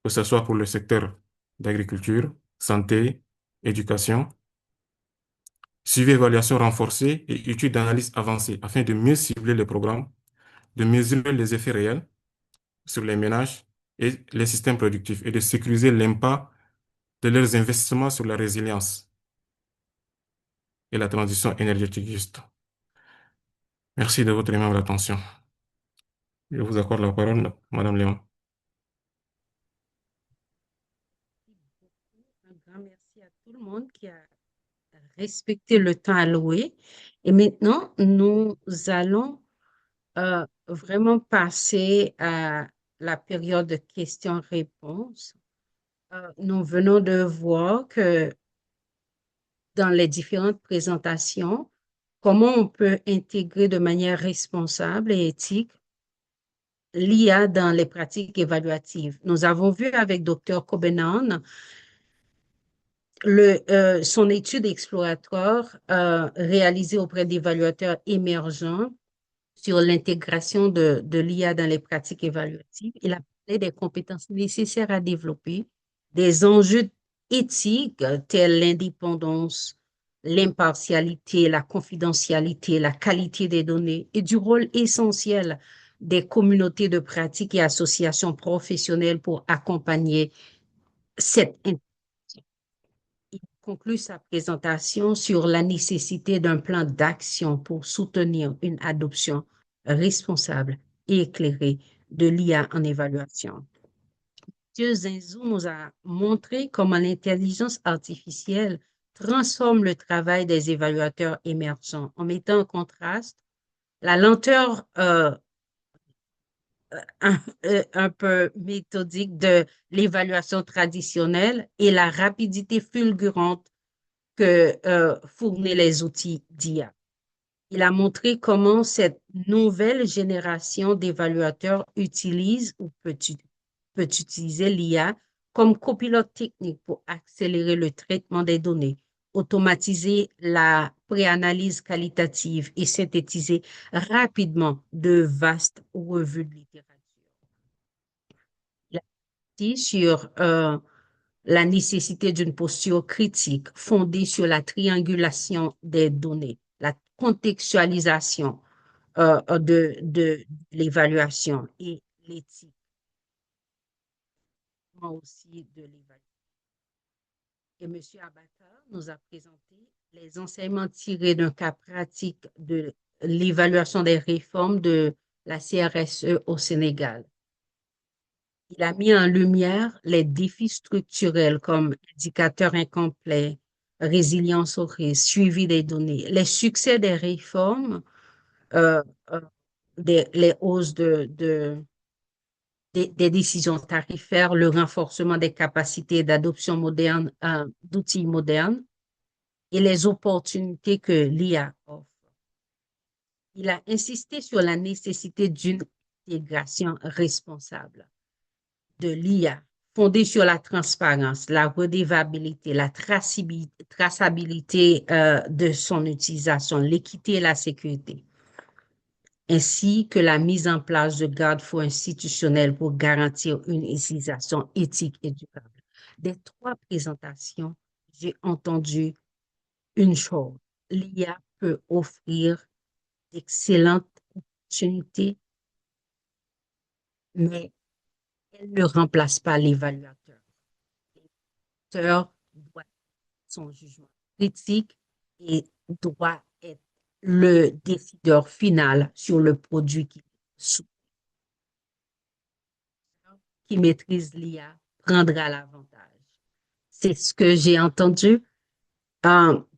Speaker 4: que ce soit pour le secteur d'agriculture, santé, éducation, suivi évaluation renforcée et études d'analyse avancée afin de mieux cibler les programmes, de mesurer les effets réels sur les ménages et les systèmes productifs et de sécuriser l'impact de leurs investissements sur la résilience et la transition énergétique juste. Merci de votre aimable attention. Je vous accorde la parole, Madame Léon.
Speaker 1: Un grand merci à tout le monde qui a respecté le temps alloué. Et maintenant, nous allons vraiment passer à la période de questions-réponses. Nous venons de voir que dans les différentes présentations, comment on peut intégrer de manière responsable et éthique l'IA dans les pratiques évaluatives. Nous avons vu avec Dr. Kobenan son étude exploratoire réalisée auprès d'évaluateurs émergents sur l'intégration de l'IA dans les pratiques évaluatives. Il a parlé des compétences nécessaires à développer, des enjeux éthiques tels l'indépendance, l'impartialité, la confidentialité, la qualité des données et du rôle essentiel des communautés de pratiques et associations professionnelles pour accompagner cette intégration. Il conclut sa présentation sur la nécessité d'un plan d'action pour soutenir une adoption responsable et éclairée de l'IA en évaluation. M. Zinzou nous a montré comment l'intelligence artificielle transforme le travail des évaluateurs émergents en mettant en contraste la lenteur un peu méthodique de l'évaluation traditionnelle et la rapidité fulgurante que fournissent les outils d'IA. Il a montré comment cette nouvelle génération d'évaluateurs utilise ou peut utiliser l'IA comme copilote technique pour accélérer le traitement des données, automatiser la préanalyse qualitative et synthétiser rapidement de vastes revues de littérature. Il a dit sur la nécessité d'une posture critique fondée sur la triangulation des données, la contextualisation de l'évaluation et l'éthique aussi de l'évaluation. Et M. Abakar nous a présenté les enseignements tirés d'un cas pratique de l'évaluation des réformes de la CRSE au Sénégal. Il a mis en lumière les défis structurels comme indicateurs incomplets, résilience au risque, suivi des données, les succès des réformes, euh, euh, les hausses des décisions tarifaires, le renforcement des capacités d'adoption moderne d'outils modernes et les opportunités que l'IA offre. Il a insisté sur la nécessité d'une intégration responsable de l'IA fondée sur la transparence, la redevabilité, la traçabilité de son utilisation, l'équité et la sécurité, ainsi que la mise en place de garde-fous institutionnels pour garantir une utilisation éthique et durable. Des trois présentations, j'ai entendu une chose. L'IA peut offrir d'excellentes opportunité, mais elle ne remplace pas l'évaluateur. L'évaluateur doit être son jugement critique et doit être le décideur final sur le produit qui maîtrise l'IA prendra l'avantage. C'est ce que j'ai entendu.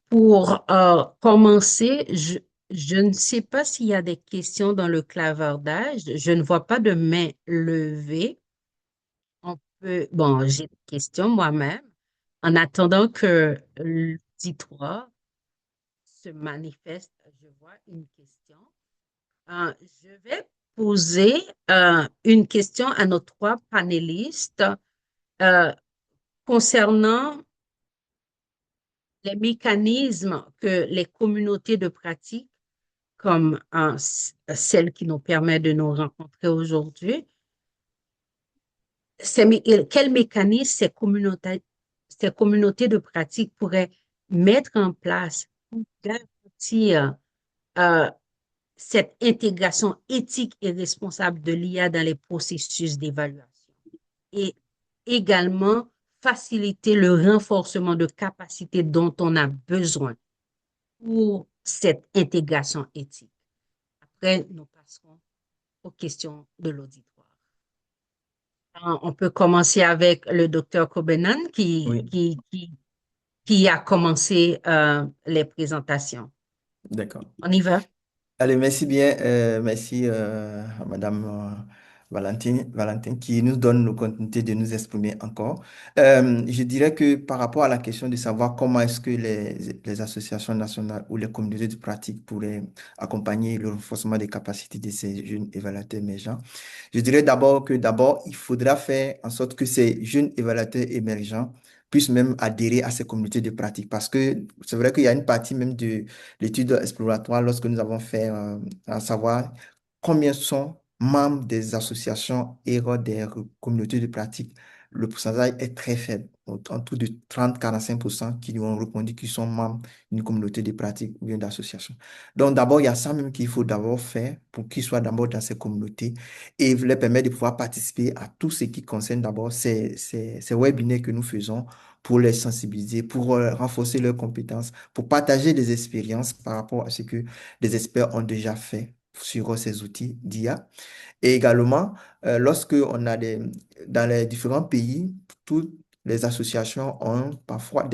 Speaker 1: Pour commencer, je ne sais pas s'il y a des questions dans le clavardage. Je ne vois pas de main levée. On peut, bon, j'ai des questions moi-même. En attendant que l'auditoire se manifeste, je vois une question. Je vais poser une question à nos trois panélistes euh, concernant les mécanismes que les communautés de pratique, comme celle qui nous permet de nous rencontrer aujourd'hui, quels mécanismes ces communautés de pratique pourraient mettre en place pour garantir euh, cette intégration éthique et responsable de l'IA dans les processus d'évaluation et également faciliter le renforcement de capacités dont on a besoin pour cette intégration éthique. Après, nous passerons aux questions de l'auditoire. On peut commencer avec le docteur Kobenan
Speaker 2: Oui,
Speaker 1: qui a commencé les présentations.
Speaker 2: d'accord.
Speaker 1: On y va?
Speaker 2: Allez, merci bien. Merci à Madame Valentine qui nous donne l'opportunité de nous exprimer encore. Je dirais que par rapport à la question de savoir comment est-ce que les associations nationales ou les communautés de pratique pourraient accompagner le renforcement des capacités de ces jeunes évaluateurs émergents, je dirais d'abord, il faudra faire en sorte que ces jeunes évaluateurs émergents puissent même adhérer à ces communautés de pratique. Parce que c'est vrai qu'il y a une partie même de l'étude exploratoire lorsque nous avons fait à savoir combien sont membres des associations et des communautés de pratique. Le pourcentage est très faible, en tout de 30-45% qui nous ont répondu qu'ils sont membres d'une communauté de pratique ou bien d'association. Donc d'abord, il y a ça même qu'il faut d'abord faire pour qu'ils soient d'abord dans ces communautés et leur permettre de pouvoir participer à tout ce qui concerne d'abord ces webinaires que nous faisons pour les sensibiliser, pour renforcer leurs compétences, pour partager des expériences par rapport à ce que des experts ont déjà fait sur ces outils d'IA. Et également, lorsque on a dans les différents pays, toutes les associations ont parfois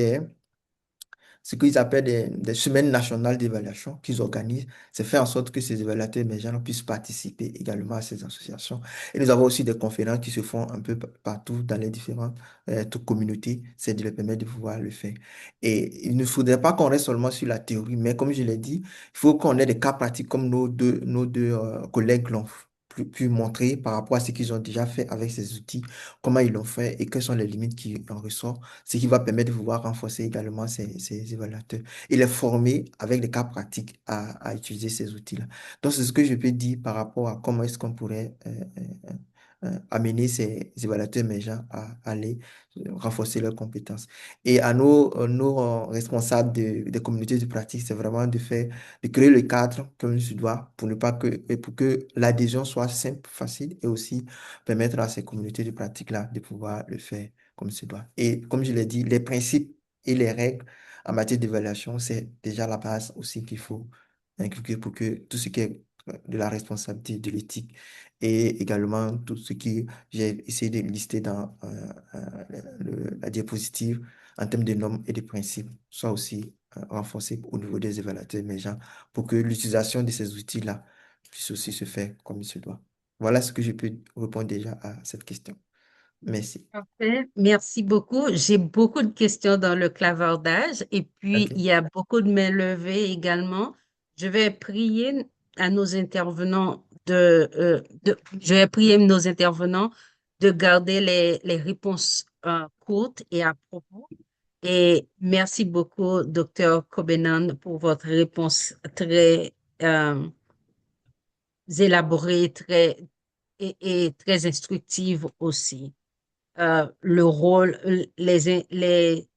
Speaker 2: ce qu'ils appellent des semaines nationales d'évaluation qu'ils organisent. C'est faire en sorte que ces évaluateurs émergents puissent participer également à ces associations. Et nous avons aussi des conférences qui se font un peu partout dans les différentes toutes communautés. C'est de leur permettre de pouvoir le faire. Et il ne faudrait pas qu'on reste seulement sur la théorie, mais comme je l'ai dit, il faut qu'on ait des cas pratiques comme nos deux collègues l'ont pu montrer par rapport à ce qu'ils ont déjà fait avec ces outils, comment ils l'ont fait et quelles sont les limites qui en ressortent, ce qui va permettre de pouvoir renforcer également ces évaluateurs et les former avec des cas pratiques à utiliser ces outils-là. Donc, c'est ce que je peux dire par rapport à comment est-ce qu'on pourrait amener ces évaluateurs émergents à aller renforcer leurs compétences. Et à nos responsables des communautés de pratique, c'est vraiment de créer le cadre comme il se doit pour ne pas et pour que l'adhésion soit simple, facile et aussi permettre à ces communautés de pratique-là de pouvoir le faire comme il se doit. Et comme je l'ai dit, les principes et les règles en matière d'évaluation, c'est déjà la base aussi qu'il faut inculquer pour que tout ce qui est de la responsabilité, de l'éthique et également tout ce qui j'ai essayé de lister dans la diapositive en termes de normes et de principes soit aussi renforcé au niveau des évaluateurs émergents pour que l'utilisation de ces outils-là puisse aussi se faire comme il se doit. Voilà ce que je peux répondre déjà à cette question. Merci.
Speaker 1: Parfait. Merci beaucoup. J'ai beaucoup de questions dans le clavardage et puis il
Speaker 2: OK.
Speaker 1: y a beaucoup de mains levées également. Je vais prier à nos intervenants je vais prier nos intervenants de garder les réponses courtes et à propos. Et merci beaucoup, Docteur Kobenan, pour votre réponse très élaborée et très instructive aussi. Le rôle, les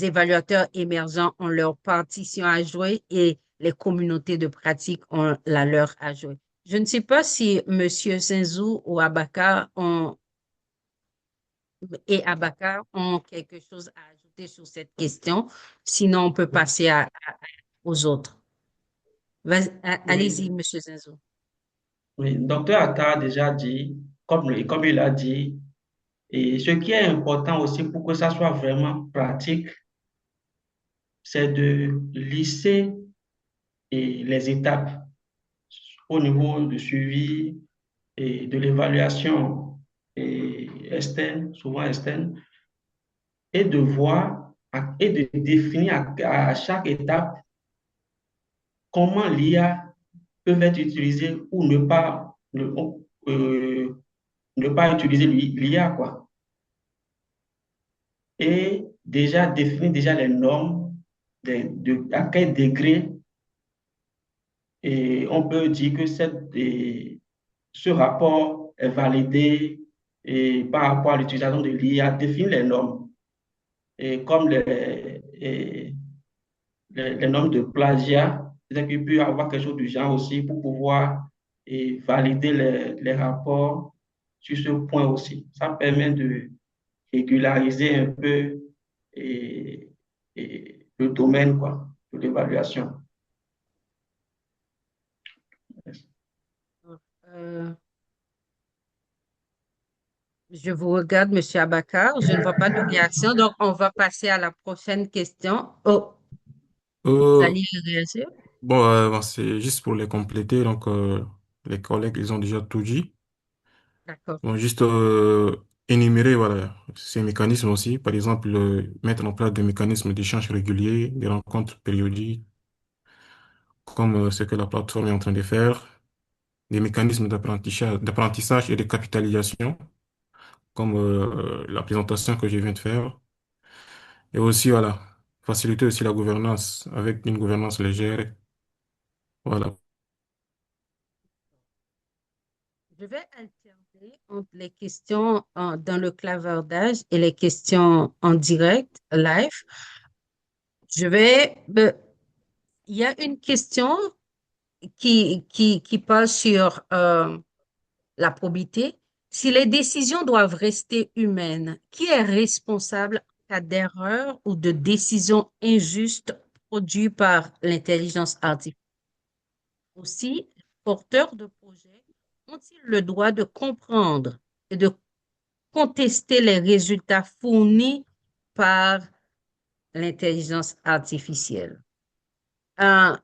Speaker 1: évaluateurs émergents ont leur partition à jouer et les communautés de pratique ont la leur à jouer. Je ne sais pas si Monsieur Zinzou ou Abaka ont quelque chose à ajouter sur cette question. Sinon, on peut passer aux autres. Allez-y,
Speaker 3: Oui,
Speaker 1: Monsieur Zinzou.
Speaker 3: oui. Docteur Atta a déjà dit, comme il a dit, et ce qui est important aussi pour que ça soit vraiment pratique, c'est de lisser les étapes au niveau du suivi et de l'évaluation externe, souvent externe, et de voir et de définir à chaque étape comment l'IA peut être utilisée ou ne pas utiliser l'IA, quoi. Et déjà définir déjà les normes à quel degré et on peut dire que ce rapport est validé et par rapport à l'utilisation de l'IA, définir les normes, et comme les normes de plagiat, c'est-à-dire qu'il peut y avoir quelque chose du genre aussi pour pouvoir valider les rapports sur ce point aussi. Ça permet de régulariser un peu et, le domaine quoi, de l'évaluation.
Speaker 1: Euh, je vous regarde, Monsieur Abakar. Je ne vois pas de réaction, donc on va passer à la prochaine question. Oh, vous
Speaker 4: Euh,
Speaker 1: allez réagir?
Speaker 4: bon, bon, c'est juste pour les compléter. Donc, les collègues, ils ont déjà tout dit.
Speaker 1: D'accord.
Speaker 4: Bon, juste énumérer voilà, ces mécanismes aussi. Par exemple, mettre en place des mécanismes d'échange régulier, des rencontres périodiques, comme ce que la plateforme est en train de faire, des mécanismes d'apprentissage et de capitalisation, comme la présentation que je viens de faire. Et aussi, voilà, faciliter aussi la gouvernance avec une gouvernance légère. Voilà.
Speaker 1: Je vais alterner entre les questions dans le clavardage et les questions en direct, live. Il y a une question qui parle sur la probité. Si les décisions doivent rester humaines, qui est responsable en cas d'erreur ou de décision injuste produite par l'intelligence artificielle? Aussi, les porteurs de projets ont-ils le droit de comprendre et de contester les résultats fournis par l'intelligence artificielle? Euh,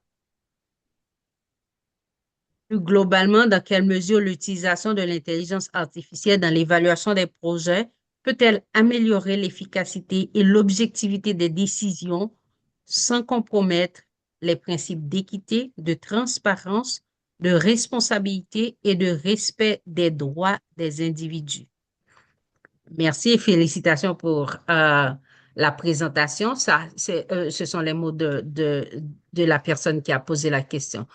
Speaker 1: Plus globalement, dans quelle mesure l'utilisation de l'intelligence artificielle dans l'évaluation des projets peut-elle améliorer l'efficacité et l'objectivité des décisions sans compromettre les principes d'équité, de transparence, de responsabilité et de respect des droits des individus? Merci et félicitations pour la présentation. Ce sont les mots de la personne qui a posé la question.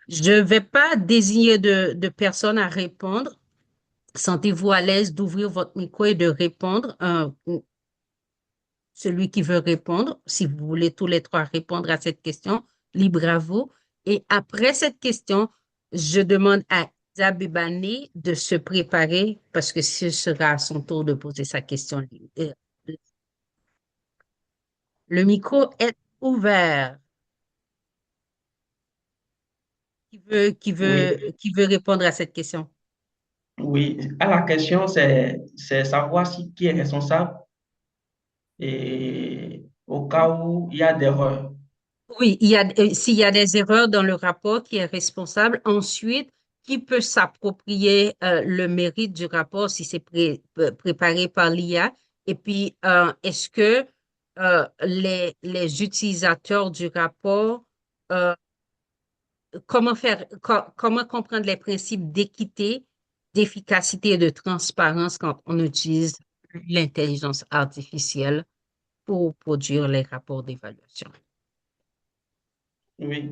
Speaker 1: Je ne vais pas désigner de personne à répondre. Sentez-vous à l'aise d'ouvrir votre micro et de répondre. Celui qui veut répondre, si vous voulez tous les trois répondre à cette question, libre à vous. Et après cette question, je demande à Zabibani de se préparer parce que ce sera à son tour de poser sa question. Euh, Le micro est ouvert.
Speaker 3: Oui,
Speaker 1: Qui veut répondre à cette question?
Speaker 3: oui. À la question, c'est savoir si qui est responsable et au cas où il y a des erreurs.
Speaker 1: Oui, s'il y a des erreurs dans le rapport, qui est responsable. Ensuite, qui peut s'approprier le mérite du rapport si c'est préparé par l'IA? Et puis, est-ce que les utilisateurs du rapport, euh, comment comprendre les principes d'équité, d'efficacité et de transparence quand on utilise l'intelligence artificielle pour produire les rapports d'évaluation?
Speaker 3: Oui.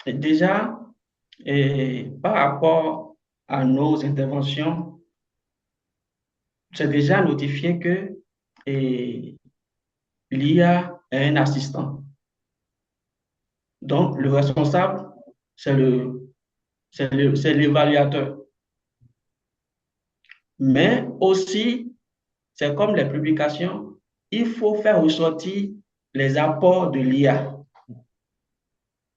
Speaker 3: Et déjà, par rapport à nos interventions, c'est déjà notifié que l'IA est un assistant. Donc, le responsable, c'est c'est l'évaluateur. Mais aussi, c'est comme les publications, il faut faire ressortir les apports de l'IA.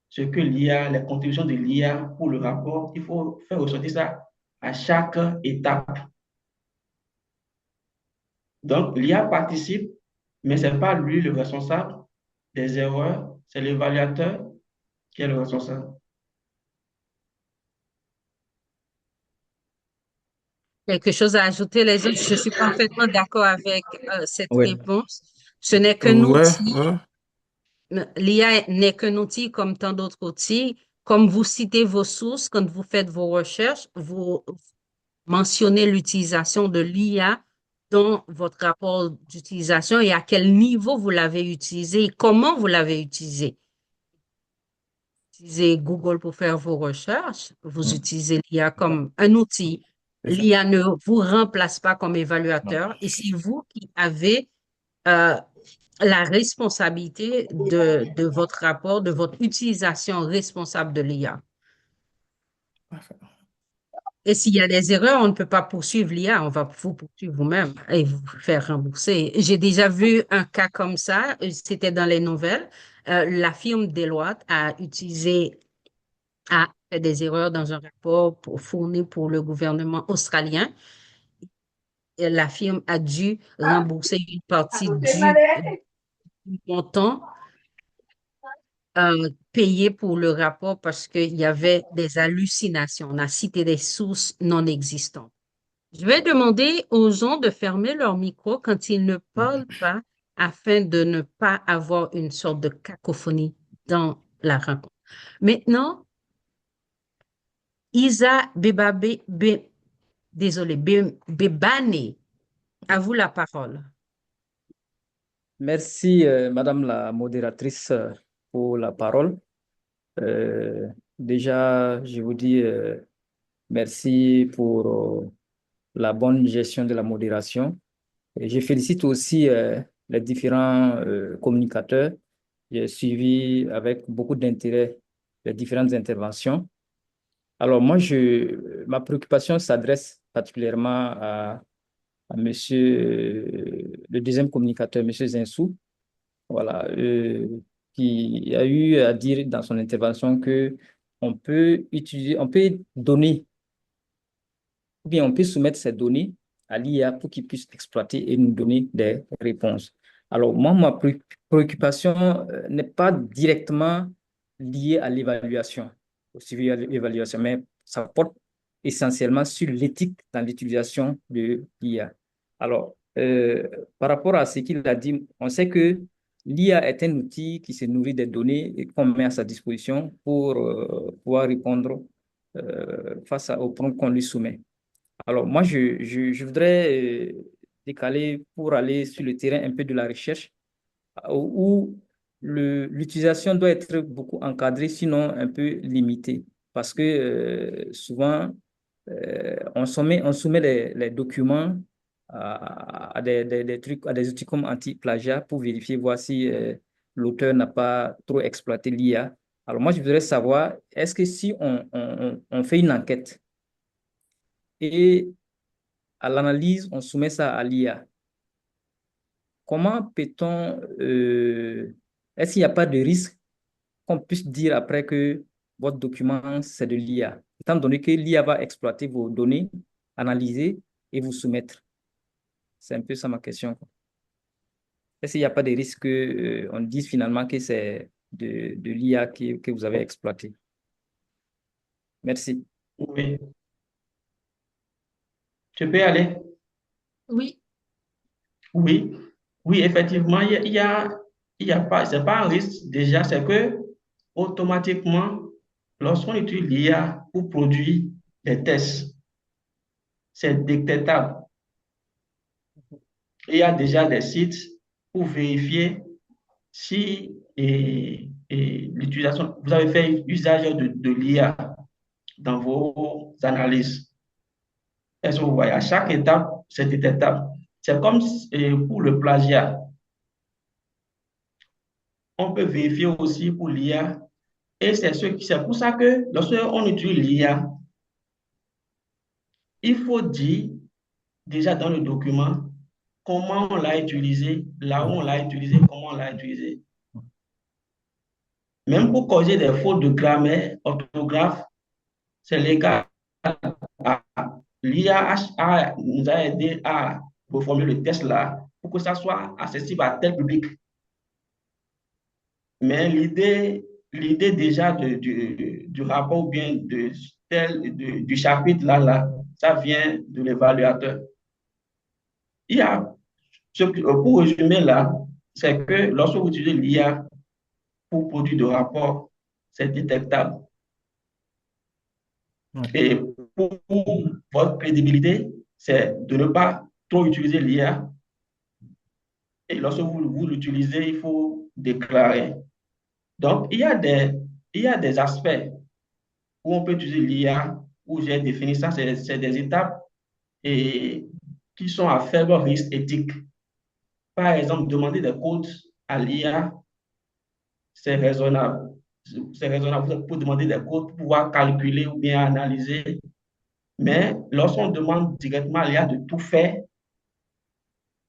Speaker 3: Ce que l'IA, les contributions de l'IA pour le rapport, il faut faire ressortir ça à chaque étape. Donc, l'IA participe, mais ce n'est pas lui le responsable des erreurs, c'est l'évaluateur qui est le responsable.
Speaker 1: Quelque chose à ajouter, les autres? Je suis parfaitement d'accord avec cette
Speaker 2: Oui,
Speaker 1: réponse. Ce n'est qu'un
Speaker 4: Ouais,
Speaker 1: outil.
Speaker 4: ouais.
Speaker 1: L'IA n'est qu'un outil comme tant d'autres outils. Comme vous citez vos sources, quand vous faites vos recherches, vous mentionnez l'utilisation de l'IA dans votre rapport d'utilisation et à quel niveau vous l'avez utilisé et comment vous l'avez utilisé. Vous utilisez Google pour faire vos recherches, vous
Speaker 2: mm,
Speaker 1: utilisez l'IA
Speaker 2: c'est ça.
Speaker 1: comme un outil.
Speaker 2: C'est ça.
Speaker 1: L'IA ne vous remplace pas comme
Speaker 2: Non.
Speaker 1: évaluateur et c'est vous qui avez euh, la responsabilité de votre rapport, de votre utilisation responsable de l'IA.
Speaker 2: Parfait.
Speaker 1: Et s'il y a des erreurs, on ne peut pas poursuivre l'IA, on va vous poursuivre vous-même et vous faire rembourser. J'ai déjà vu un cas comme ça, c'était dans les nouvelles. La firme Deloitte a fait des erreurs dans un rapport fourni pour le gouvernement australien. Et la firme a dû rembourser une partie du montant payé pour le rapport parce qu'il y avait des hallucinations. On a cité des sources non existantes. Je vais demander aux gens de fermer leur micro quand ils ne parlent pas afin de ne pas avoir une sorte de cacophonie dans la rencontre. Maintenant, Isa Bebane, à vous la parole.
Speaker 5: Merci, Madame la modératrice, pour la parole. Déjà, je vous dis merci pour la bonne gestion de la modération. Et je félicite aussi les différents communicateurs. J'ai suivi avec beaucoup d'intérêt les différentes interventions. Alors, moi, ma préoccupation s'adresse particulièrement à monsieur, le deuxième communicateur, monsieur Zinsou, voilà, qui a eu à dire dans son intervention que on peut donner, ou bien on peut soumettre ces données à l'IA pour qu'il puisse exploiter et nous donner des réponses. Alors, moi, préoccupation n'est pas directement liée à l'évaluation, au suivi de l'évaluation, mais ça porte essentiellement sur l'éthique dans l'utilisation de l'IA. Alors, par rapport à ce qu'il a dit, on sait que l'IA est un outil qui se nourrit des données et qu'on met à sa disposition pour pouvoir répondre aux prompts qu'on lui soumet. Alors, moi, je voudrais décaler pour aller sur le terrain un peu de la recherche où l'utilisation doit être beaucoup encadrée, sinon un peu limitée. Parce que souvent, on soumet les documents à des trucs, à des outils comme anti-plagiat pour vérifier, voir si l'auteur n'a pas trop exploité l'IA. Alors, moi, je voudrais savoir, est-ce que si on fait une enquête et à l'analyse, on soumet ça à l'IA. Comment peut-on, est-ce qu'il n'y a pas de risque qu'on puisse dire après que votre document, c'est de l'IA, étant donné que l'IA va exploiter vos données, analyser et vous soumettre? C'est un peu ça ma question, quoi. Est-ce qu'il n'y a pas de risque qu'on dise finalement que c'est de l'IA que vous avez exploité? Merci.
Speaker 3: Oui, tu peux y aller.
Speaker 1: Oui,
Speaker 3: Oui, oui, effectivement, il y a pas, c'est pas un risque déjà, c'est que automatiquement, lorsqu'on utilise l'IA pour produire des tests, c'est détectable. Il y a déjà des sites pour vérifier si l'utilisation, vous avez fait usage de l'IA dans vos analyses. Est-ce que vous voyez, à chaque étape, c'est détectable. C'est comme pour le plagiat. On peut vérifier aussi pour l'IA Et c'est pour ça que lorsqu'on utilise l'IA, il faut dire déjà dans le document comment on l'a utilisé, là où on l'a utilisé, comment on l'a utilisé. Même pour corriger des fautes de grammaire, orthographe, c'est légal. L'IA nous a aidé à reformuler le test là pour que ça soit accessible à tel public. Mais l'idée déjà du rapport ou bien du chapitre là, ça vient de l'évaluateur. Il y a, pour résumer là, c'est que lorsque vous utilisez l'IA pour produire de rapports, c'est détectable.
Speaker 2: Ouais.
Speaker 3: Et pour votre crédibilité, c'est de ne pas trop utiliser l'IA. Et lorsque vous l'utilisez, il faut déclarer. Donc, il y a des aspects où on peut utiliser l'IA, où j'ai défini ça, c'est des étapes et qui sont à faible risque éthique. Par exemple, demander des codes à l'IA, c'est raisonnable. C'est raisonnable. Vous pouvez demander des codes pour pouvoir calculer ou bien analyser. Mais lorsqu'on demande directement à l'IA de tout faire,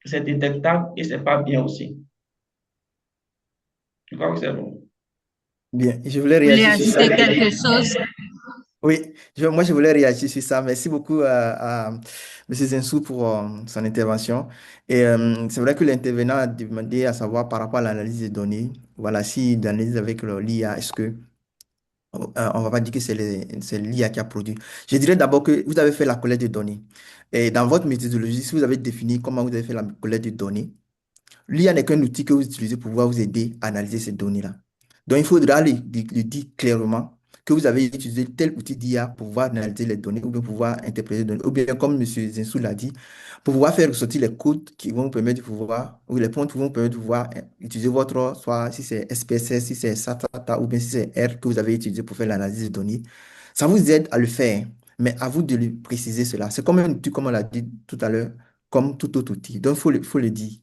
Speaker 3: c'est détectable et c'est pas bien aussi. Je crois que c'est bon.
Speaker 2: Bien, je voulais
Speaker 1: Vous voulez
Speaker 2: réagir sur ça.
Speaker 1: ajouter quelque chose?
Speaker 2: Oui, moi je voulais réagir sur ça. Merci beaucoup à M. Zensou pour son intervention. Et c'est vrai que l'intervenant a demandé à savoir par rapport à l'analyse des données, voilà, si l'analyse avec l'IA, est-ce que on va pas dire que c'est l'IA qui a produit. Je dirais d'abord que vous avez fait la collecte de données. Et dans votre méthodologie, si vous avez défini comment vous avez fait la collecte de données, l'IA n'est qu'un outil que vous utilisez pour pouvoir vous aider à analyser ces données-là. Donc, il faudra le dire clairement que vous avez utilisé tel outil d'IA pour pouvoir analyser les données ou bien pouvoir interpréter les données, ou bien, comme M. Zinsou l'a dit, pour pouvoir faire ressortir les codes qui vont vous permettre de pouvoir, ou les points qui vont vous permettre de pouvoir utiliser votre, soit si c'est SPSS, si c'est SATA, ou bien si c'est R que vous avez utilisé pour faire l'analyse des données. Ça vous aide à le faire, mais à vous de lui préciser cela. C'est comme un outil, comme on l'a dit tout à l'heure, comme tout autre outil. Donc, faut le dire.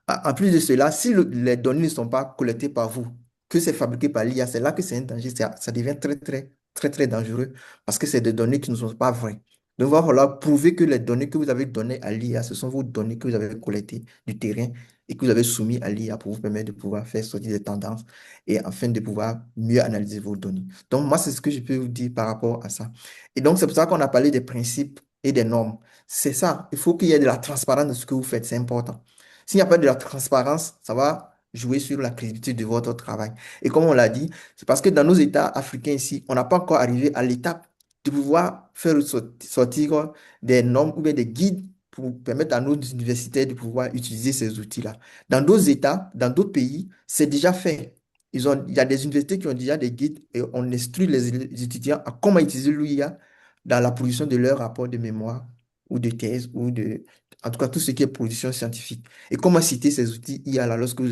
Speaker 2: En plus de cela, si les données ne sont pas collectées par vous, que c'est fabriqué par l'IA, c'est là que c'est un danger. Ça devient très, très, très, très dangereux parce que c'est des données qui ne sont pas vraies. Donc, il va falloir prouver que les données que vous avez données à l'IA, ce sont vos données que vous avez collectées du terrain et que vous avez soumis à l'IA pour vous permettre de pouvoir faire sortir des tendances et afin de pouvoir mieux analyser vos données. Donc, moi, c'est ce que je peux vous dire par rapport à ça. Et donc, c'est pour ça qu'on a parlé des principes et des normes. C'est ça. Il faut qu'il y ait de la transparence de ce que vous faites. C'est important. S'il n'y a pas de la transparence, ça va jouer sur la crédibilité de votre travail. Et comme on l'a dit, c'est parce que dans nos États africains ici, on n'a pas encore arrivé à l'étape de pouvoir faire sortir des normes ou bien des guides pour permettre à nos universitaires de pouvoir utiliser ces outils-là. Dans d'autres États, dans d'autres pays, c'est déjà fait. Il y a des universités qui ont déjà des guides et on instruit les étudiants à comment utiliser l'IA dans la production de leur rapport de mémoire ou de thèse ou en tout cas, tout ce qui est production scientifique. Et comment citer ces outils IA là lorsque vous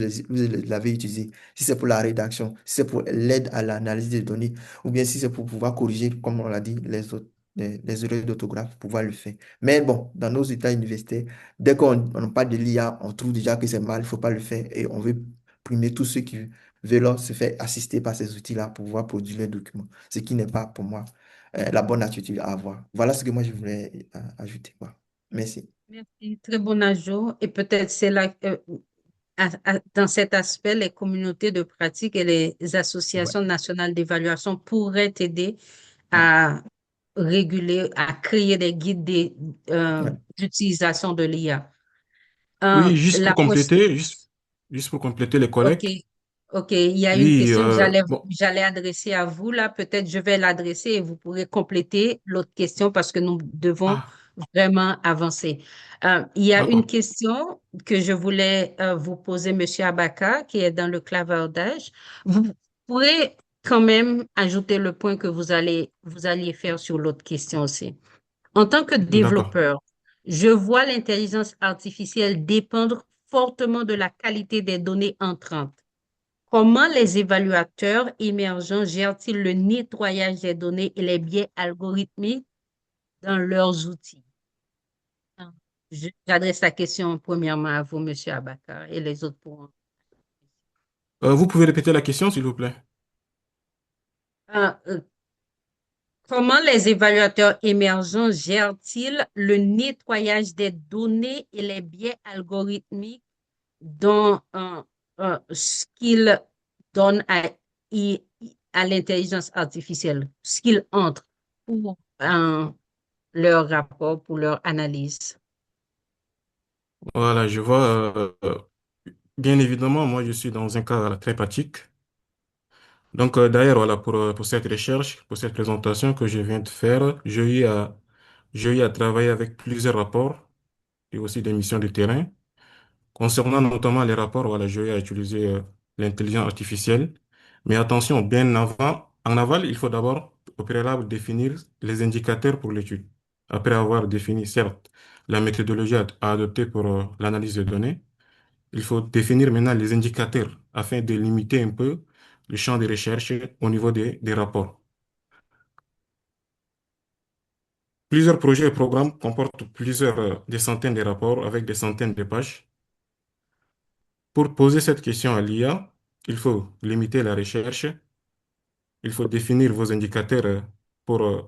Speaker 2: l'avez utilisé? Si c'est pour la rédaction, si c'est pour l'aide à l'analyse des données, ou bien si c'est pour pouvoir corriger, comme on l'a dit, les erreurs d'orthographe, pouvoir le faire. Mais bon, dans nos états universitaires, dès qu'on parle de l'IA, on trouve déjà que c'est mal, il ne faut pas le faire. Et on veut primer tous ceux qui veulent se faire assister par ces outils-là pour pouvoir produire les documents. Ce qui n'est pas, pour moi, la bonne attitude à avoir. Voilà ce que moi je voulais ajouter, quoi. Merci.
Speaker 1: Merci, très bon ajout. Et peut-être c'est là, dans cet aspect, les communautés de pratique et les
Speaker 2: Ouais,
Speaker 1: associations nationales d'évaluation pourraient aider
Speaker 2: ouais,
Speaker 1: à réguler, à créer des guides
Speaker 2: ouais.
Speaker 1: d'utilisation de l'IA.
Speaker 4: Oui, juste
Speaker 1: La
Speaker 4: pour
Speaker 1: prochaine.
Speaker 4: compléter, juste pour compléter les
Speaker 1: OK.
Speaker 4: collègues.
Speaker 1: OK. Il y a une
Speaker 4: Oui,
Speaker 1: question que
Speaker 4: bon,
Speaker 1: j'allais adresser à vous là. Peut-être je vais l'adresser et vous pourrez compléter l'autre question parce que nous devons
Speaker 4: ah,
Speaker 1: vraiment avancer. Il y a une
Speaker 4: d'accord,
Speaker 1: question que je voulais vous poser, Monsieur Abaka, qui est dans le clavardage. Vous pourrez quand même ajouter le point que vous alliez faire sur l'autre question aussi. En tant que
Speaker 4: d'accord.
Speaker 1: développeur, je vois l'intelligence artificielle dépendre fortement de la qualité des données entrantes. Comment les évaluateurs émergents gèrent-ils le nettoyage des données et les biais algorithmiques dans leurs outils? Ah, J'adresse la question premièrement à vous, Monsieur Abakar, et les autres pourront.
Speaker 4: Vous pouvez répéter la question, s'il vous plaît?
Speaker 1: Euh, euh, Comment les évaluateurs émergents gèrent-ils le nettoyage des données et les biais algorithmiques dans ce qu'ils donnent à l'intelligence artificielle, ce qu'ils entrent pour leur rapport, pour leur analyse?
Speaker 4: Voilà, je vois. Bien évidemment, moi, je suis dans un cas très pratique. Donc, d'ailleurs, voilà, pour cette recherche, pour cette présentation que je viens de faire, j'ai eu à travailler avec plusieurs rapports et aussi des missions de terrain. Concernant notamment les rapports, voilà, j'ai eu à utiliser l'intelligence artificielle. Mais attention, en aval, il faut d'abord au préalable définir les indicateurs pour l'étude. Après avoir défini, certes, la méthodologie à adopter pour l'analyse de données, il faut définir maintenant les indicateurs afin de limiter un peu le champ de recherche au niveau des rapports. Plusieurs projets et programmes comportent des centaines de rapports avec des centaines de pages. Pour poser cette question à l'IA, il faut limiter la recherche, il faut définir vos indicateurs pour, euh,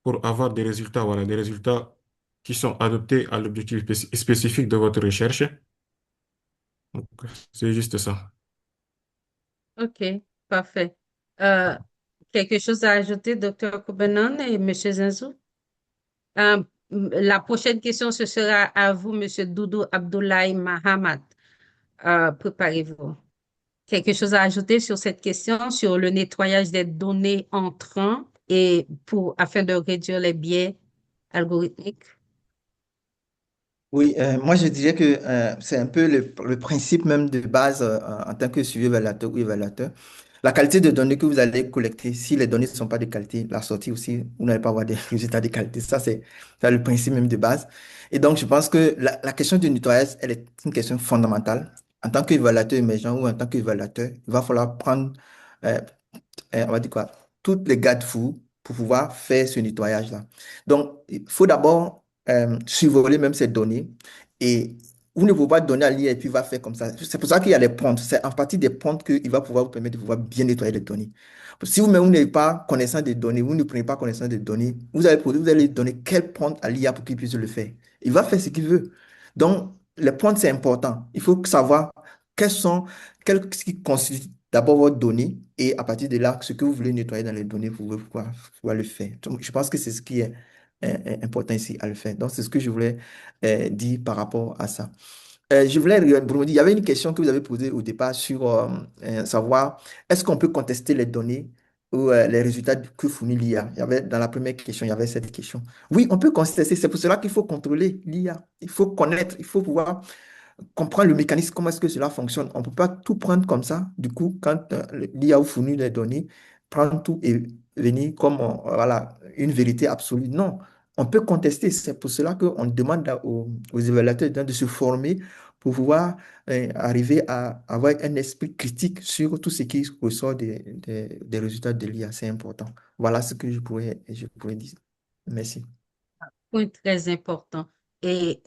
Speaker 4: pour avoir des résultats, voilà, des résultats qui sont adaptés à l'objectif spécifique de votre recherche. Donc, c'est juste ça.
Speaker 1: OK, parfait. Euh, Quelque chose à ajouter, Dr. Kobenon et M. Zenzou? La prochaine question, ce sera à vous, Monsieur Doudou Abdoulaye Mahamat. Préparez-vous. Quelque chose à ajouter sur cette question, sur le nettoyage des données entrant et afin de réduire les biais algorithmiques?
Speaker 2: Oui, moi je dirais que c'est un peu le principe même de base en tant que suivi évaluateur ou évaluateur. La qualité de données que vous allez collecter, si les données ne sont pas de qualité, la sortie aussi, vous n'allez pas avoir des résultats de qualité. Ça, c'est le principe même de base. Et donc, je pense que la question du nettoyage, elle est une question fondamentale. En tant qu'évaluateur émergent ou en tant qu'évaluateur, il va falloir prendre euh, on va dire quoi, toutes les garde-fous pour pouvoir faire ce nettoyage-là. Donc, il faut d'abord survoler même ces données et vous ne pouvez pas donner à l'IA et puis il va faire comme ça. C'est pour ça qu'il y a les prompts. C'est en partie des prompts qu'il va pouvoir vous permettre de pouvoir bien nettoyer les données. Si vous-même, vous n'avez pas connaissance des données, vous ne prenez pas connaissance des données, vous allez donner quel prompt à l'IA pour qu'il puisse le faire. Il va faire ce qu'il veut. Donc, les prompts, c'est important. Il faut savoir quels sont, ce qui constitue d'abord votre donnée et à partir de là, ce que vous voulez nettoyer dans les données, vous pouvez pouvoir le faire. Donc, je pense que c'est ce qui est important ici à le faire. Donc, c'est ce que je voulais dire par rapport à ça. Je voulais rebondir. Il y avait une question que vous avez posée au départ sur savoir est-ce qu'on peut contester les données ou les résultats que fournit l'IA. Dans la première question, il y avait cette question. Oui, on peut contester. C'est pour cela qu'il faut contrôler l'IA. Il faut connaître, il faut pouvoir comprendre le mécanisme, comment est-ce que cela fonctionne. On ne peut pas tout prendre comme ça. Du coup, quand l'IA vous fournit les données, prendre tout et venir comme voilà, une vérité absolue. Non, on peut contester. C'est pour cela qu'on demande aux évaluateurs de se former pour pouvoir arriver à avoir un esprit critique sur tout ce qui ressort des résultats de l'IA. C'est important. Voilà ce que je pourrais dire. Merci.
Speaker 1: Point très important. Et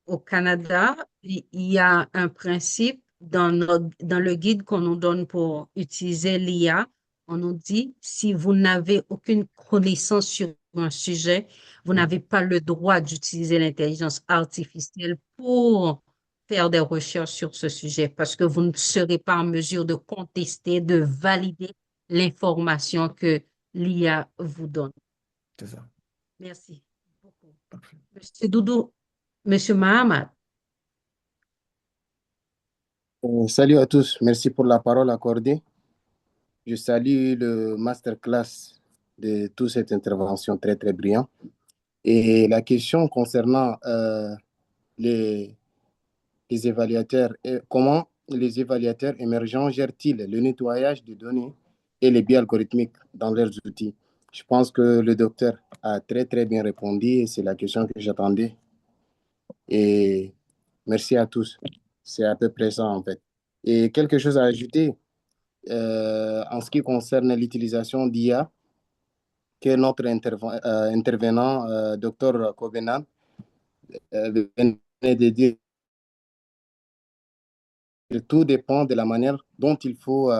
Speaker 1: au Canada, il y a un principe dans le guide qu'on nous donne pour utiliser l'IA. On nous dit, si vous n'avez aucune connaissance sur un sujet, vous n'avez pas le droit d'utiliser l'intelligence artificielle pour faire des recherches sur ce sujet parce que vous ne serez pas en mesure de contester, de valider l'information que l'IA vous donne.
Speaker 2: C'est ça.
Speaker 1: Merci beaucoup. Monsieur Doudou, Monsieur Mahamat.
Speaker 6: Salut à tous, merci pour la parole accordée. Je salue le masterclass de toute cette intervention très très brillant. Et la question concernant les, les évaluateurs, comment les évaluateurs émergents gèrent-ils le nettoyage des données et les biais algorithmiques dans leurs outils? Je pense que le docteur a très très bien répondu et c'est la question que j'attendais. Et merci à tous. C'est à peu près ça en fait. Et quelque chose à ajouter en ce qui concerne l'utilisation d'IA, que notre intervenant, Dr. Covenant, venait de dire, tout dépend de la manière dont il faut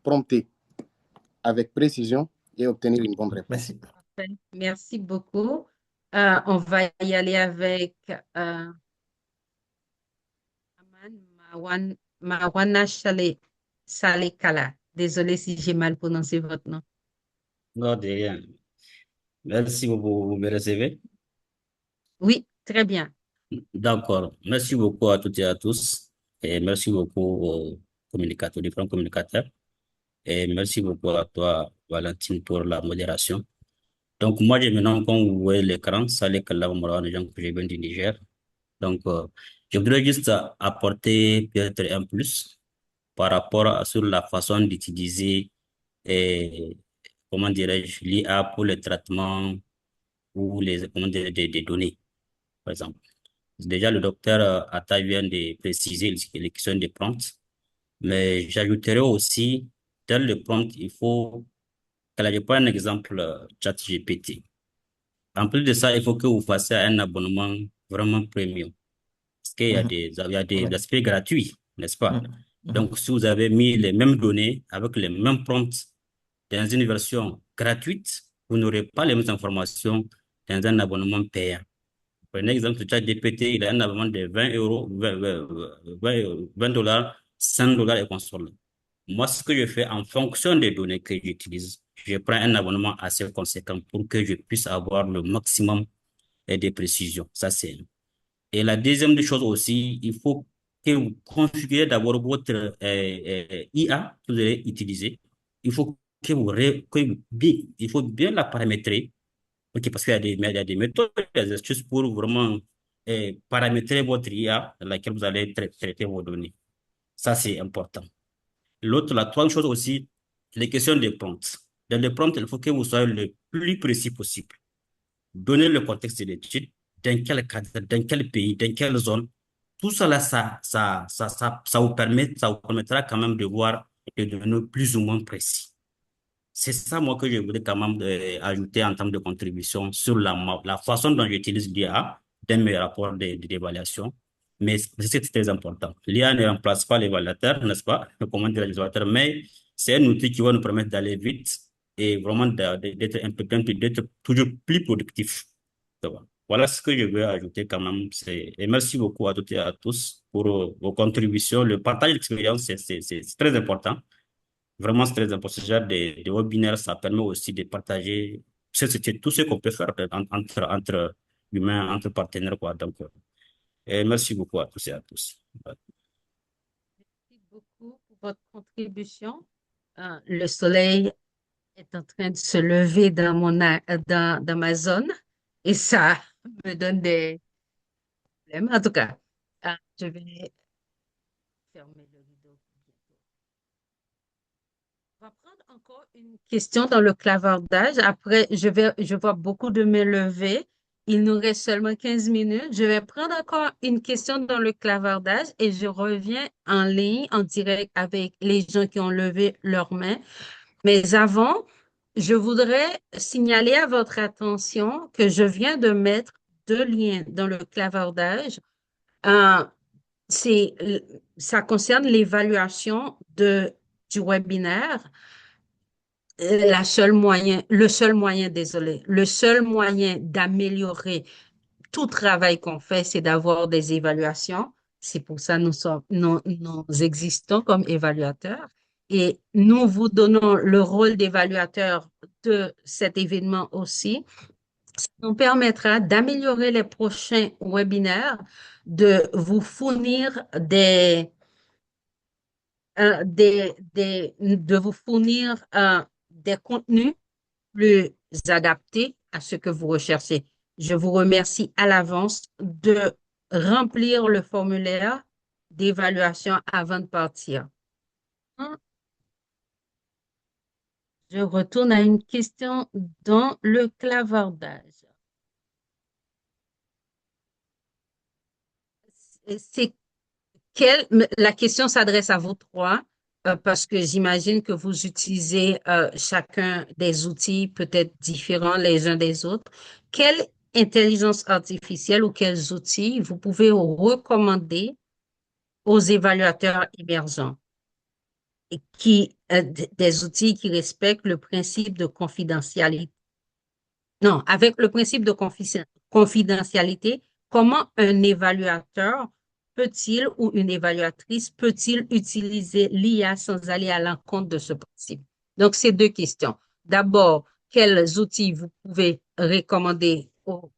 Speaker 6: prompter. avec précision et obtenir une bonne réponse.
Speaker 2: Merci.
Speaker 1: Parfait. Merci beaucoup. On va y aller avec Mawana Salekala. Désolée si j'ai mal prononcé votre nom.
Speaker 7: Non, de rien. Merci beaucoup, vous me recevez.
Speaker 1: Oui, très bien.
Speaker 7: D'accord. Merci beaucoup à toutes et à tous. Et merci beaucoup aux communicateurs, différents communicateurs. Et merci beaucoup à toi, Valentine, pour la modération. Donc, moi, je me nomme, comme vous voyez l'écran, Saleh Kalla Mourawan, gens que je viens du Niger. Donc, je voudrais juste apporter peut-être un plus par rapport sur la façon d'utiliser, comment dirais-je, l'IA pour le traitement ou les, comment dire, des données, par exemple. Déjà, le docteur Atta vient de préciser les questions de prompt, mais j'ajouterais aussi, dans le prompt, il faut, je prends un exemple, ChatGPT. En plus de ça, il faut que vous fassiez un abonnement vraiment premium. Parce qu'il y a
Speaker 2: Mhm.
Speaker 7: il y a des
Speaker 2: Ouais.
Speaker 7: aspects gratuits, n'est-ce pas?
Speaker 2: Mhm. Mhm.
Speaker 7: Donc, si vous avez mis les mêmes données avec les mêmes prompts dans une version gratuite, vous n'aurez pas les mêmes informations dans un abonnement payant. Prenez l'exemple de ChatGPT, il a un abonnement de 20 euros, 20 dollars, 100 dollars et consorts. Moi, ce que je fais en fonction des données que j'utilise, je prends un abonnement assez conséquent pour que je puisse avoir le maximum de précision. Ça, c'est un. Et la deuxième des choses aussi, il faut que vous configurez d'abord votre IA que vous allez utiliser. Il faut il faut bien la paramétrer. Ok, parce qu'il y a des méthodes, des astuces pour vraiment paramétrer votre IA dans laquelle vous allez traiter vos données. Ça, c'est important. La troisième chose aussi, les questions de prompts. Dans les prompts, il faut que vous soyez le plus précis possible. Donnez le contexte de l'étude, dans quel cadre, dans quel pays, dans quelle zone. Tout cela, ça vous permettra quand même de voir et de devenir plus ou moins précis. C'est ça, moi, que je voulais quand même ajouter en termes de contribution sur la façon dont j'utilise l'IA dans mes rapports d'évaluation. Mais c'est très important. L'IA ne remplace pas l'évaluateur, n'est-ce pas? Comment dire l'évaluateur, mais c'est un outil qui va nous permettre d'aller vite et vraiment d'être impliquant, d'être toujours plus productif. Voilà ce que je veux ajouter quand même. Et merci beaucoup à toutes et à tous pour vos contributions. Le partage d'expérience, c'est très important. Vraiment, c'est très important. Ce genre de webinaire, ça permet aussi de partager tout ce qu'on peut faire entre humains, entre partenaires, quoi. Donc, et merci beaucoup à tous et à tous.
Speaker 1: Merci beaucoup pour votre contribution. Le soleil est en train de se lever dans ma zone et ça me donne des problèmes. En tout cas, je vais fermer le rideau bientôt. On va prendre encore une question dans le clavardage. Après, je vois beaucoup de mains levées. Il nous reste seulement 15 minutes. Je vais prendre encore une question dans le clavardage et je reviens en ligne, en direct avec les gens qui ont levé leurs mains. Mais avant, je voudrais signaler à votre attention que je viens de mettre deux liens dans le clavardage. Euh, c'est, Ça concerne l'évaluation du webinaire. Le seul moyen d'améliorer tout travail qu'on fait, c'est d'avoir des évaluations. C'est pour ça que nous existons comme évaluateurs. Et nous vous donnons le rôle d'évaluateur de cet événement aussi. Ça nous permettra d'améliorer les prochains webinaires, de vous fournir de vous fournir des contenus plus adaptés à ce que vous recherchez. Je vous remercie à l'avance de remplir le formulaire d'évaluation avant de partir. Je retourne à une question dans le clavardage. C'est La question s'adresse à vous trois parce que j'imagine que vous utilisez chacun des outils peut-être différents les uns des autres. Quelle intelligence artificielle ou quels outils vous pouvez recommander aux évaluateurs émergents? des outils qui respectent le principe de confidentialité. Non, avec le principe de confidentialité, comment un évaluateur peut-il ou une évaluatrice peut-il utiliser l'IA sans aller à l'encontre de ce principe? Donc, c'est deux questions. D'abord, quels outils vous pouvez recommander aux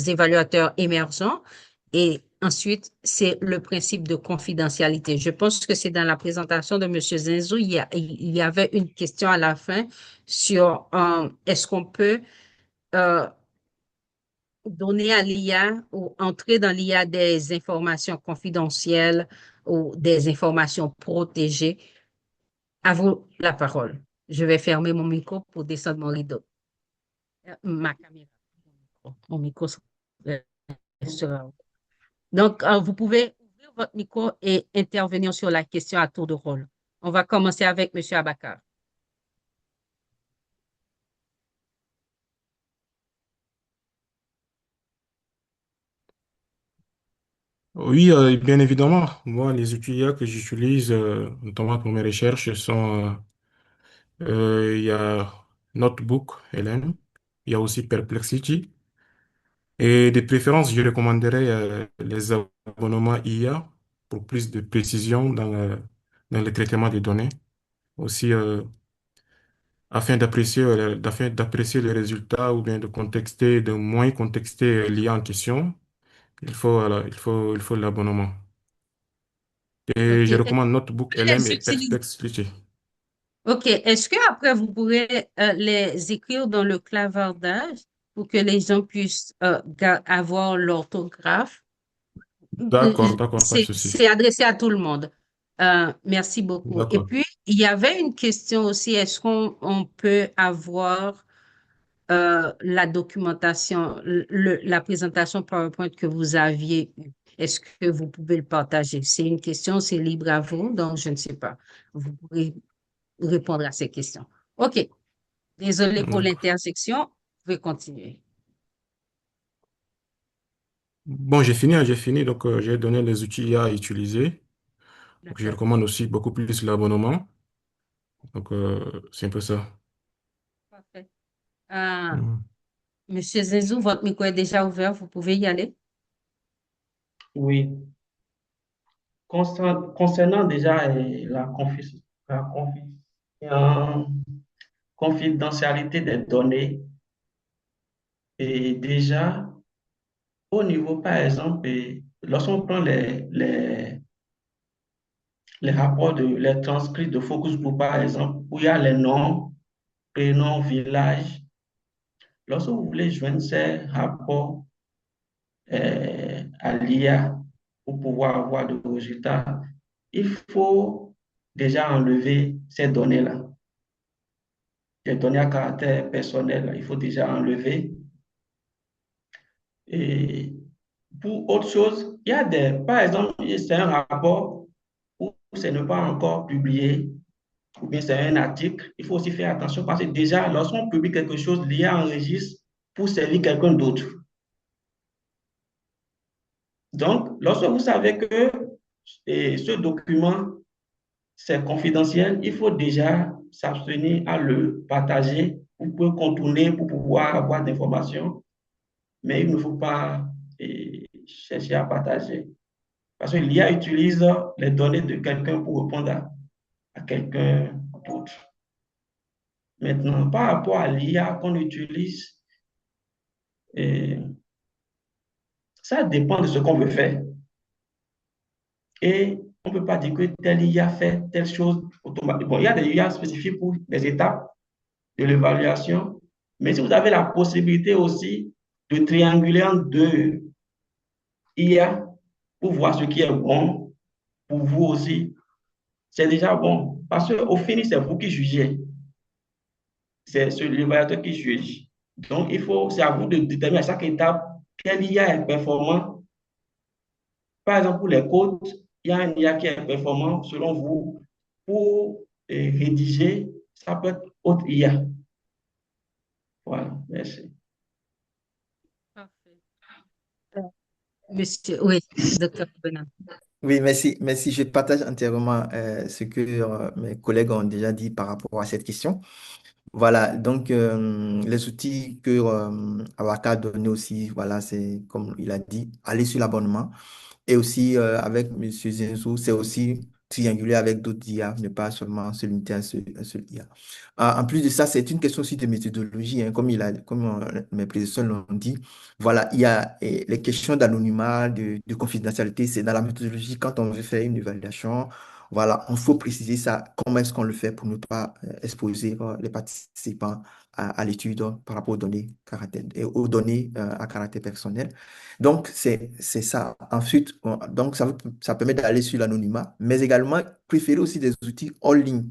Speaker 1: évaluateurs émergents? Et ensuite, c'est le principe de confidentialité. Je pense que c'est dans la présentation de M. Zinzou, il y avait une question à la fin sur est-ce qu'on peut euh, donner à l'IA ou entrer dans l'IA des informations confidentielles ou des informations protégées. À vous la parole. Je vais fermer mon micro pour descendre mon rideau. Ma caméra. Mon micro sera. Donc, vous pouvez ouvrir votre micro et intervenir sur la question à tour de rôle. On va commencer avec M. Abakar.
Speaker 4: Oui, bien évidemment. Moi, les outils IA que j'utilise, notamment pour mes recherches, sont, il y a Notebook, LM, il y a aussi Perplexity. Et de préférence, je recommanderais les abonnements IA pour plus de précision dans le traitement des données. Aussi, afin d'apprécier les résultats ou bien de moins contexter l'IA en question, voilà, il faut l'abonnement. Et
Speaker 1: OK.
Speaker 4: je
Speaker 1: Est-ce
Speaker 4: recommande Notebook
Speaker 1: que
Speaker 4: LM
Speaker 1: les
Speaker 4: et
Speaker 1: utilisateurs
Speaker 4: Perplexity.
Speaker 1: OK. Est-ce que après vous pourrez les écrire dans le clavardage pour que les gens puissent avoir l'orthographe?
Speaker 4: D'accord, pas de souci.
Speaker 1: C'est adressé à tout le monde. Merci beaucoup. Et
Speaker 4: D'accord.
Speaker 1: puis, il y avait une question aussi, est-ce qu'on peut avoir la documentation, la présentation PowerPoint que vous aviez eue? Est-ce que vous pouvez le partager? C'est une question, c'est libre à vous, donc je ne sais pas. Vous pourrez répondre à ces questions. OK. Désolé pour
Speaker 4: D'accord.
Speaker 1: l'intersection. Vous pouvez continuer.
Speaker 4: Bon, j'ai fini. Donc, j'ai donné les outils IA à utiliser. Donc, je
Speaker 1: D'accord.
Speaker 4: recommande aussi beaucoup plus l'abonnement. Donc, c'est un peu ça.
Speaker 1: Parfait. Euh,
Speaker 4: Mhm.
Speaker 1: Monsieur Zezou, votre micro est déjà ouvert. Vous pouvez y aller.
Speaker 3: Oui. Concernant déjà euh, confidentialité des données, et déjà, au niveau, par exemple, lorsqu'on prend les rapports, les transcrits de focus group, par exemple, où il y a les noms, prénoms, villages, lorsque vous voulez joindre ces rapports à l'IA pour pouvoir avoir de résultats, il faut déjà enlever ces données-là. Les données à caractère personnel, il faut déjà enlever. Et pour autre chose, il y a par exemple, c'est un rapport où ce n'est pas encore publié, ou bien c'est un article, il faut aussi faire attention parce que déjà, lorsqu'on publie quelque chose, l'IA enregistre pour servir quelqu'un d'autre. Donc, lorsque vous savez que ce document, c'est confidentiel, il faut déjà s'abstenir à le partager. Vous pouvez contourner pour pouvoir avoir d'informations, mais il ne faut pas chercher à partager. Parce que l'IA utilise les données de quelqu'un pour répondre à quelqu'un d'autre. Maintenant, par rapport à l'IA qu'on utilise, ça dépend de ce qu'on veut faire. Et on ne peut pas dire que tel IA fait telle chose automatiquement. Bon, il y a des IA spécifiques pour des étapes de l'évaluation, mais si vous avez la possibilité aussi de trianguler en deux IA pour voir ce qui est bon pour vous aussi, c'est déjà bon. Parce qu'au final, c'est vous qui jugez. C'est l'évaluateur qui juge. Donc, c'est à vous de déterminer à chaque étape quel IA est performant. Par exemple, pour les codes, il y a un IA qui est performant selon vous. Pour rédiger, ça peut être autre IA. Voilà, merci.
Speaker 1: Parfait. Monsieur, oui, docteur Benan.
Speaker 2: Oui, merci, merci. Je partage entièrement ce que mes collègues ont déjà dit par rapport à cette question. Voilà, donc les outils que Awaka a donné aussi, voilà, c'est comme il a dit, aller sur l'abonnement. Et aussi, avec Monsieur Zenzou, c'est aussi trianguler avec d'autres IA, ne pas seulement se limiter à un seul IA. En plus de ça, c'est une question aussi de méthodologie, hein, comme mes prédécesseurs l'ont dit. Voilà, il y a les questions d'anonymat, de confidentialité, c'est dans la méthodologie, quand on veut faire une évaluation, voilà, il faut préciser ça, comment est-ce qu'on le fait pour ne pas exposer les participants à l'étude par rapport aux données à caractère personnel. Donc, c'est ça. Ensuite, donc ça permet d'aller sur l'anonymat, mais également préférer aussi des outils en ligne.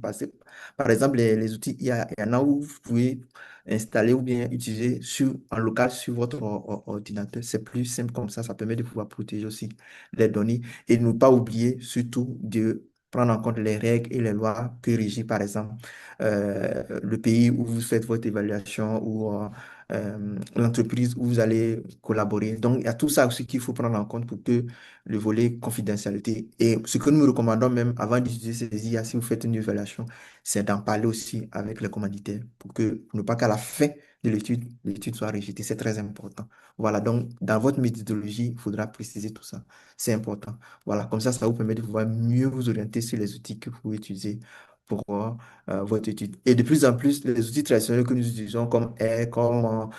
Speaker 2: Par exemple, les outils, il y en a où vous pouvez installer ou bien utiliser en local sur votre ordinateur. C'est plus simple comme ça permet de pouvoir protéger aussi les données et de ne pas oublier surtout de prendre en compte les règles et les lois que régit, par exemple, le pays où vous faites votre évaluation ou l'entreprise où vous allez collaborer. Donc, il y a tout ça aussi qu'il faut prendre en compte pour que le volet confidentialité. Et ce que nous recommandons même avant d'utiliser ces IA, si vous faites une évaluation, c'est d'en parler aussi avec les commanditaires pour ne pas qu'à la fin de l'étude soit rejetée. C'est très important. Voilà, donc dans votre méthodologie, il faudra préciser tout ça. C'est important. Voilà, comme ça vous permet de pouvoir mieux vous orienter sur les outils que vous pouvez utiliser pour votre étude. Et de plus en plus, les outils traditionnels que nous utilisons comme R, comme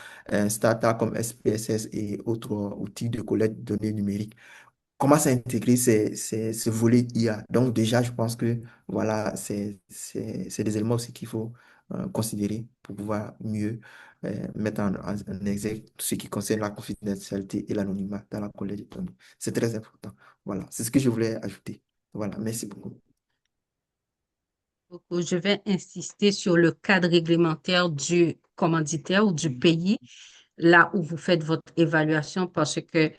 Speaker 2: Stata, comme SPSS et autres outils de collecte de données numériques commencent à intégrer ce volet IA. Donc déjà, je pense que voilà, c'est des éléments aussi qu'il faut considérer pour pouvoir mieux mettre en exergue tout ce qui concerne la confidentialité et l'anonymat dans la collecte de données. C'est très important. Voilà, c'est ce que je voulais ajouter. Voilà, merci beaucoup.
Speaker 1: Donc, je vais insister sur le cadre réglementaire du commanditaire ou du pays, là où vous faites votre évaluation, parce que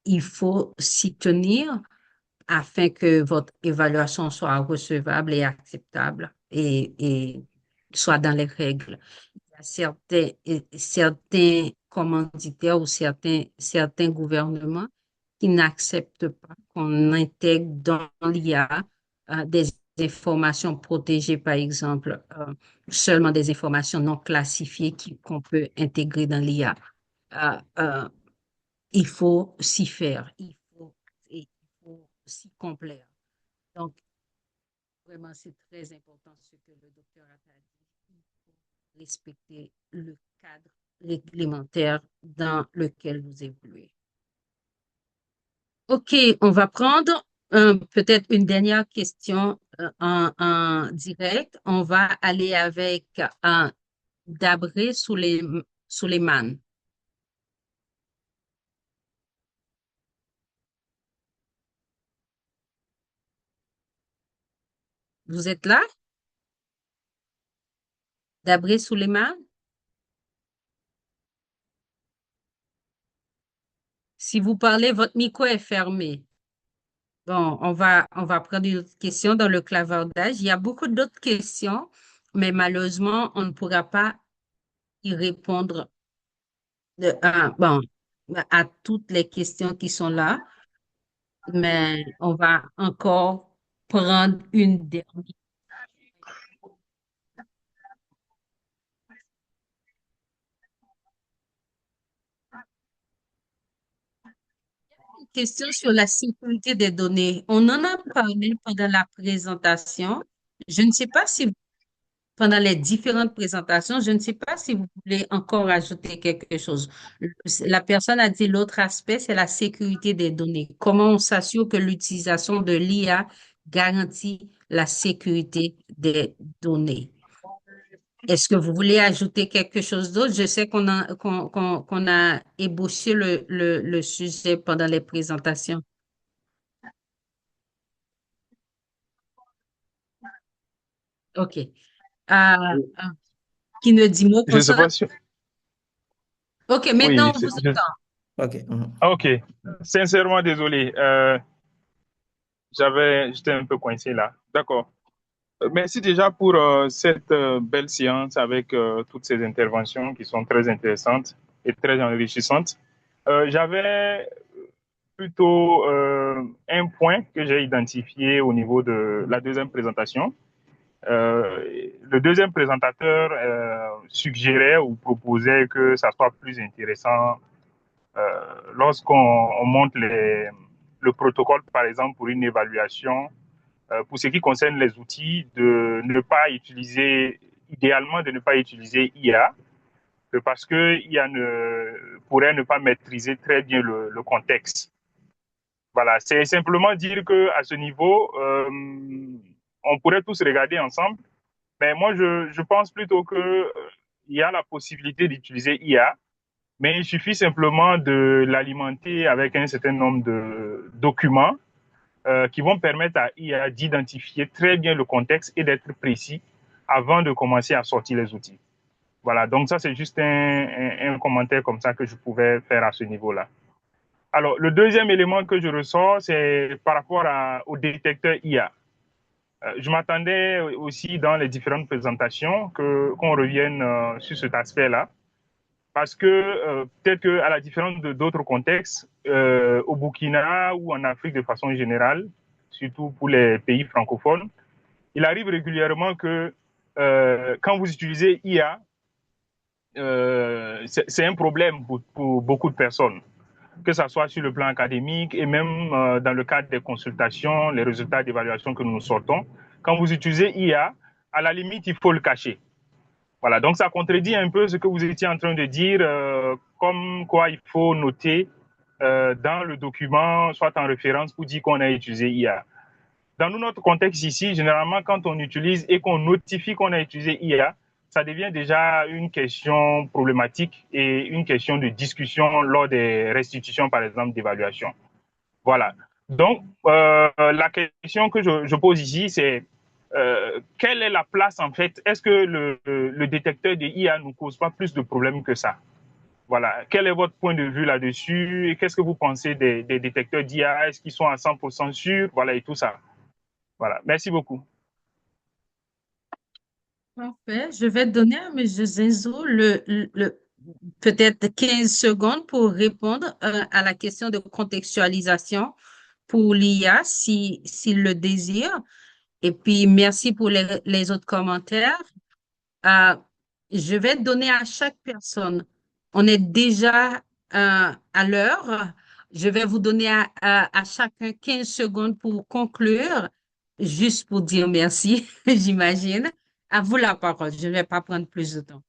Speaker 1: il faut s'y tenir afin que votre évaluation soit recevable et acceptable et soit dans les règles. Il y a certains commanditaires ou certains gouvernements qui n'acceptent pas qu'on intègre dans l'IA des informations protégées, par exemple, seulement des informations non classifiées qu'on peut intégrer dans l'IA. Euh, euh, il faut s'y faire, il faut s'y complaire. Donc, vraiment, c'est très important ce que le docteur a dit. Il faut respecter le cadre réglementaire dans lequel vous évoluez. OK, on va prendre peut-être une dernière question en direct. On va aller avec Dabré Suleiman. Vous êtes là? Dabré Suleiman? Si vous parlez, votre micro est fermé. Bon, on va prendre une autre question dans le clavardage. Il y a beaucoup d'autres questions, mais malheureusement, on ne pourra pas y répondre bon, à toutes les questions qui sont là, mais on va encore prendre une dernière question sur la sécurité des données. On en a parlé pendant la présentation. Je ne sais pas si pendant les différentes présentations. Je ne sais pas si vous voulez encore ajouter quelque chose. La personne a dit l'autre aspect, c'est la sécurité des données. Comment on s'assure que l'utilisation de l'IA garantit la sécurité des données? Est-ce que vous voulez ajouter quelque chose d'autre? Je sais qu'on a ébauché le sujet pendant les présentations. OK. Qui ne dit mot
Speaker 8: Je ne sais
Speaker 1: consent?
Speaker 8: pas si...
Speaker 1: OK,
Speaker 8: Oui,
Speaker 1: maintenant on vous entend.
Speaker 2: OK.
Speaker 8: ok. Sincèrement, désolé. J'étais un peu coincé là. D'accord. Merci déjà pour cette belle séance avec toutes ces interventions qui sont très intéressantes et très enrichissantes. J'avais plutôt un point que j'ai identifié au niveau de la deuxième présentation. Le deuxième présentateur suggérait ou proposait que ça soit plus intéressant lorsqu'on monte le protocole, par exemple, pour une évaluation, pour ce qui concerne les outils, de ne pas utiliser, idéalement, de ne pas utiliser IA, parce que IA pourrait ne pas maîtriser très bien le contexte. Voilà, c'est simplement dire qu'à ce niveau, on pourrait tous regarder ensemble, mais moi, je pense plutôt qu'il y a la possibilité d'utiliser IA, mais il suffit simplement de l'alimenter avec un certain nombre de documents qui vont permettre à IA d'identifier très bien le contexte et d'être précis avant de commencer à sortir les outils. Voilà, donc ça, c'est juste un commentaire comme ça que je pouvais faire à ce niveau-là. Alors, le deuxième élément que je ressors, c'est par rapport au détecteur IA. Je m'attendais aussi dans les différentes présentations qu'on revienne sur cet aspect-là, parce que peut-être qu'à la différence d'autres contextes, au Burkina ou en Afrique de façon générale, surtout pour les pays francophones, il arrive régulièrement que quand vous utilisez IA, c'est un problème pour beaucoup de personnes, que ce soit sur le plan académique et même dans le cadre des consultations, les résultats d'évaluation que nous sortons. Quand vous utilisez IA, à la limite, il faut le cacher. Voilà, donc ça contredit un peu ce que vous étiez en train de dire, comme quoi il faut noter dans le document, soit en référence, pour dire qu'on a utilisé IA. Dans notre contexte ici, généralement, quand on utilise et qu'on notifie qu'on a utilisé IA, ça devient déjà une question problématique et une question de discussion lors des restitutions, par exemple, d'évaluation. Voilà. Donc, la question que je pose ici, c'est quelle est la place, en fait? Est-ce que le détecteur de IA ne cause pas plus de problèmes que ça? Voilà. Quel est votre point de vue là-dessus? Et qu'est-ce que vous pensez des détecteurs d'IA? Est-ce qu'ils sont à 100% sûrs? Voilà, et tout ça. Voilà, merci beaucoup.
Speaker 1: Parfait. Je vais donner à M. Zinzo peut-être 15 secondes pour répondre à la question de contextualisation pour l'IA s'il le désire. Et puis, merci pour les autres commentaires. Euh, je vais donner à chaque personne. On est déjà à l'heure. Je vais vous donner à chacun 15 secondes pour conclure, juste pour dire merci, j'imagine. À vous la parole. Je ne vais pas prendre plus de temps.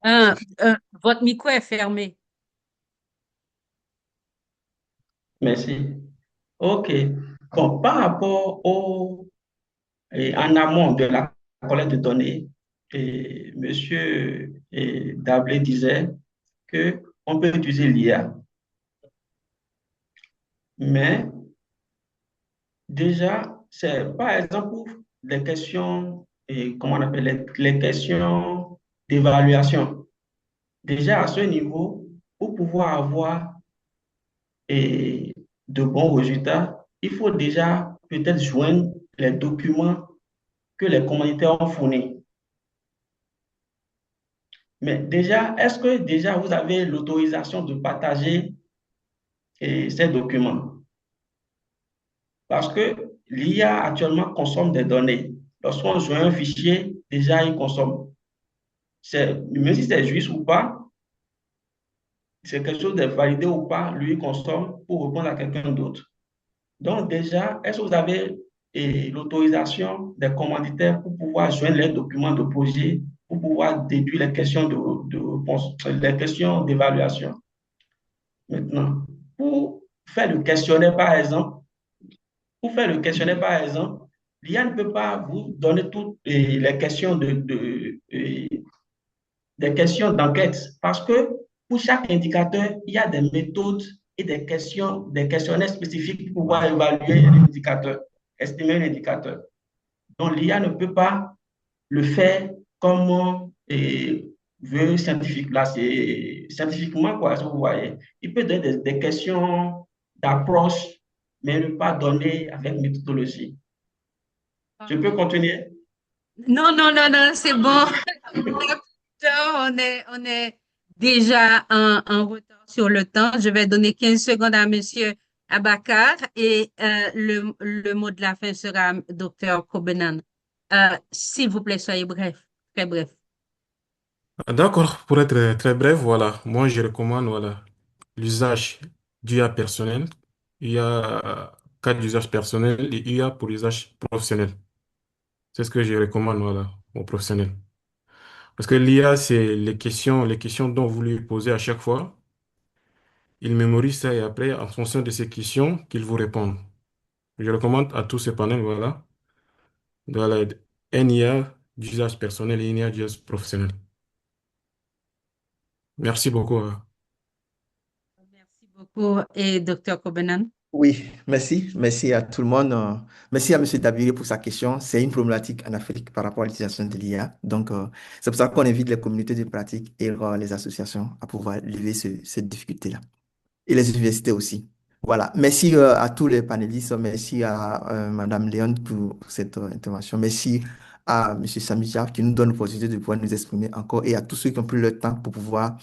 Speaker 1: Euh, Votre micro est fermé.
Speaker 3: Merci. OK. Bon, par rapport en amont de la collecte de données, Monsieur Dablé disait qu'on peut utiliser l'IA. Mais déjà, c'est par exemple pour les questions, comment on appelle les questions d'évaluation. Déjà à ce niveau, pour pouvoir avoir de bons résultats, il faut déjà peut-être joindre les documents que les commanditaires ont fournis. Mais déjà, est-ce que déjà vous avez l'autorisation de partager ces documents? Parce que l'IA actuellement consomme des données. Lorsqu'on joint un fichier, déjà il consomme. Même si c'est juste ou pas, c'est quelque chose de validé ou pas, lui consomme pour répondre à quelqu'un d'autre. Donc déjà, est-ce que vous avez l'autorisation des commanditaires pour pouvoir joindre les documents de projet, pour pouvoir déduire les questions les questions d'évaluation? Maintenant, pour faire le questionnaire, par exemple, l'IA ne peut pas vous donner toutes les questions des questions d'enquête parce que pour chaque indicateur, il y a des méthodes et des questionnaires spécifiques pour pouvoir évaluer un indicateur, estimer un indicateur. Donc, l'IA ne peut pas le faire comme veut scientifiquement, quoi, si vous voyez. Il peut donner des questions d'approche, mais ne pas donner avec méthodologie. Je peux continuer?
Speaker 1: Non, non, non, non, c'est bon. On est déjà en retard sur le temps. Je vais donner 15 secondes à Monsieur Abakar et le mot de la fin sera Docteur Kobenan. S'il vous plaît, soyez bref, très bref.
Speaker 4: D'accord, pour être très bref, voilà, moi je recommande voilà, l'usage d'IA personnel, IA, cas d'usage personnel et IA pour l'usage professionnel. C'est ce que je recommande voilà, aux professionnels. Parce que l'IA, c'est les questions dont vous lui posez à chaque fois. Il mémorise ça et après, en fonction de ces questions, qu'il vous réponde. Je recommande à tous ces panels, voilà, voilà, un IA d'usage personnel et une IA d'usage professionnel. Merci beaucoup.
Speaker 1: Merci beaucoup. Et Docteur Kobenan?
Speaker 2: Oui, merci. Merci à tout le monde. Merci à M. Dabiri pour sa question. C'est une problématique en Afrique par rapport à l'utilisation de l'IA. Donc, c'est pour ça qu'on invite les communautés de pratique et les associations à pouvoir lever cette difficulté-là. Et les universités aussi. Voilà. Merci à tous les panélistes. Merci à Madame Léon pour cette intervention. Merci à Monsieur Samija qui nous donne l'opportunité de pouvoir nous exprimer encore et à tous ceux qui ont pris le temps pour pouvoir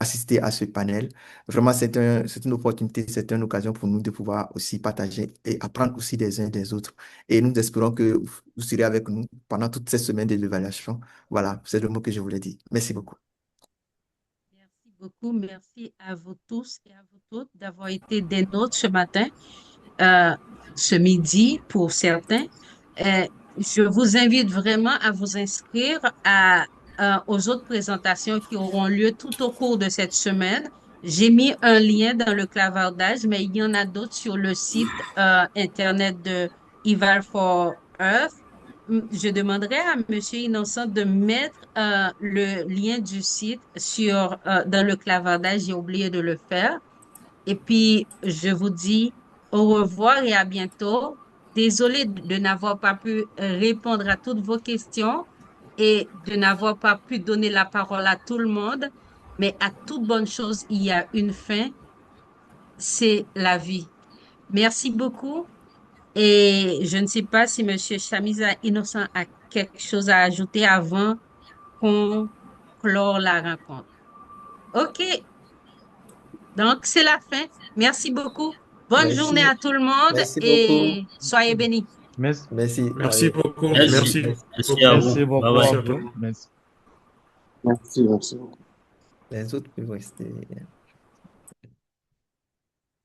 Speaker 2: assister à ce panel. Vraiment, c'est une opportunité, c'est une occasion pour nous de pouvoir aussi partager et apprendre aussi des uns et des autres. Et nous espérons que vous serez avec nous pendant toute cette semaine de l'évaluation. Voilà, c'est le mot que je voulais dire. Merci beaucoup.
Speaker 1: Merci beaucoup. Merci à vous tous et à vous toutes d'avoir été des nôtres ce matin, euh, ce midi pour certains. Euh, je vous invite vraiment à vous inscrire aux autres présentations qui auront lieu tout au cours de cette semaine. J'ai mis un lien dans le clavardage, mais il y en a d'autres sur le site Internet de Eval for Earth. Je demanderai à Monsieur Innocent de mettre le lien du site dans le clavardage. J'ai oublié de le faire. Et puis, je vous dis au revoir et à bientôt. Désolée de n'avoir pas pu répondre à toutes vos questions et de n'avoir pas pu donner la parole à tout le monde. Mais à toute bonne chose, il y a une fin, c'est la vie. Merci beaucoup. Et je ne sais pas si Monsieur Chamisa Innocent a quelque chose à ajouter avant qu'on clore la rencontre. OK, donc c'est la fin. Merci beaucoup. Bonne journée
Speaker 2: Merci.
Speaker 1: à tout le monde
Speaker 2: Merci beaucoup.
Speaker 1: et soyez bénis.
Speaker 6: Merci,
Speaker 2: Merci.
Speaker 4: Merci
Speaker 2: Allez.
Speaker 4: beaucoup.
Speaker 7: Merci.
Speaker 4: Merci
Speaker 7: Merci à
Speaker 4: beaucoup.
Speaker 6: merci
Speaker 7: vous.
Speaker 6: beaucoup
Speaker 7: Bye
Speaker 4: Merci
Speaker 6: à
Speaker 7: bye.
Speaker 4: à toi.
Speaker 6: vous. Merci. Merci, merci.
Speaker 2: Les autres peuvent rester.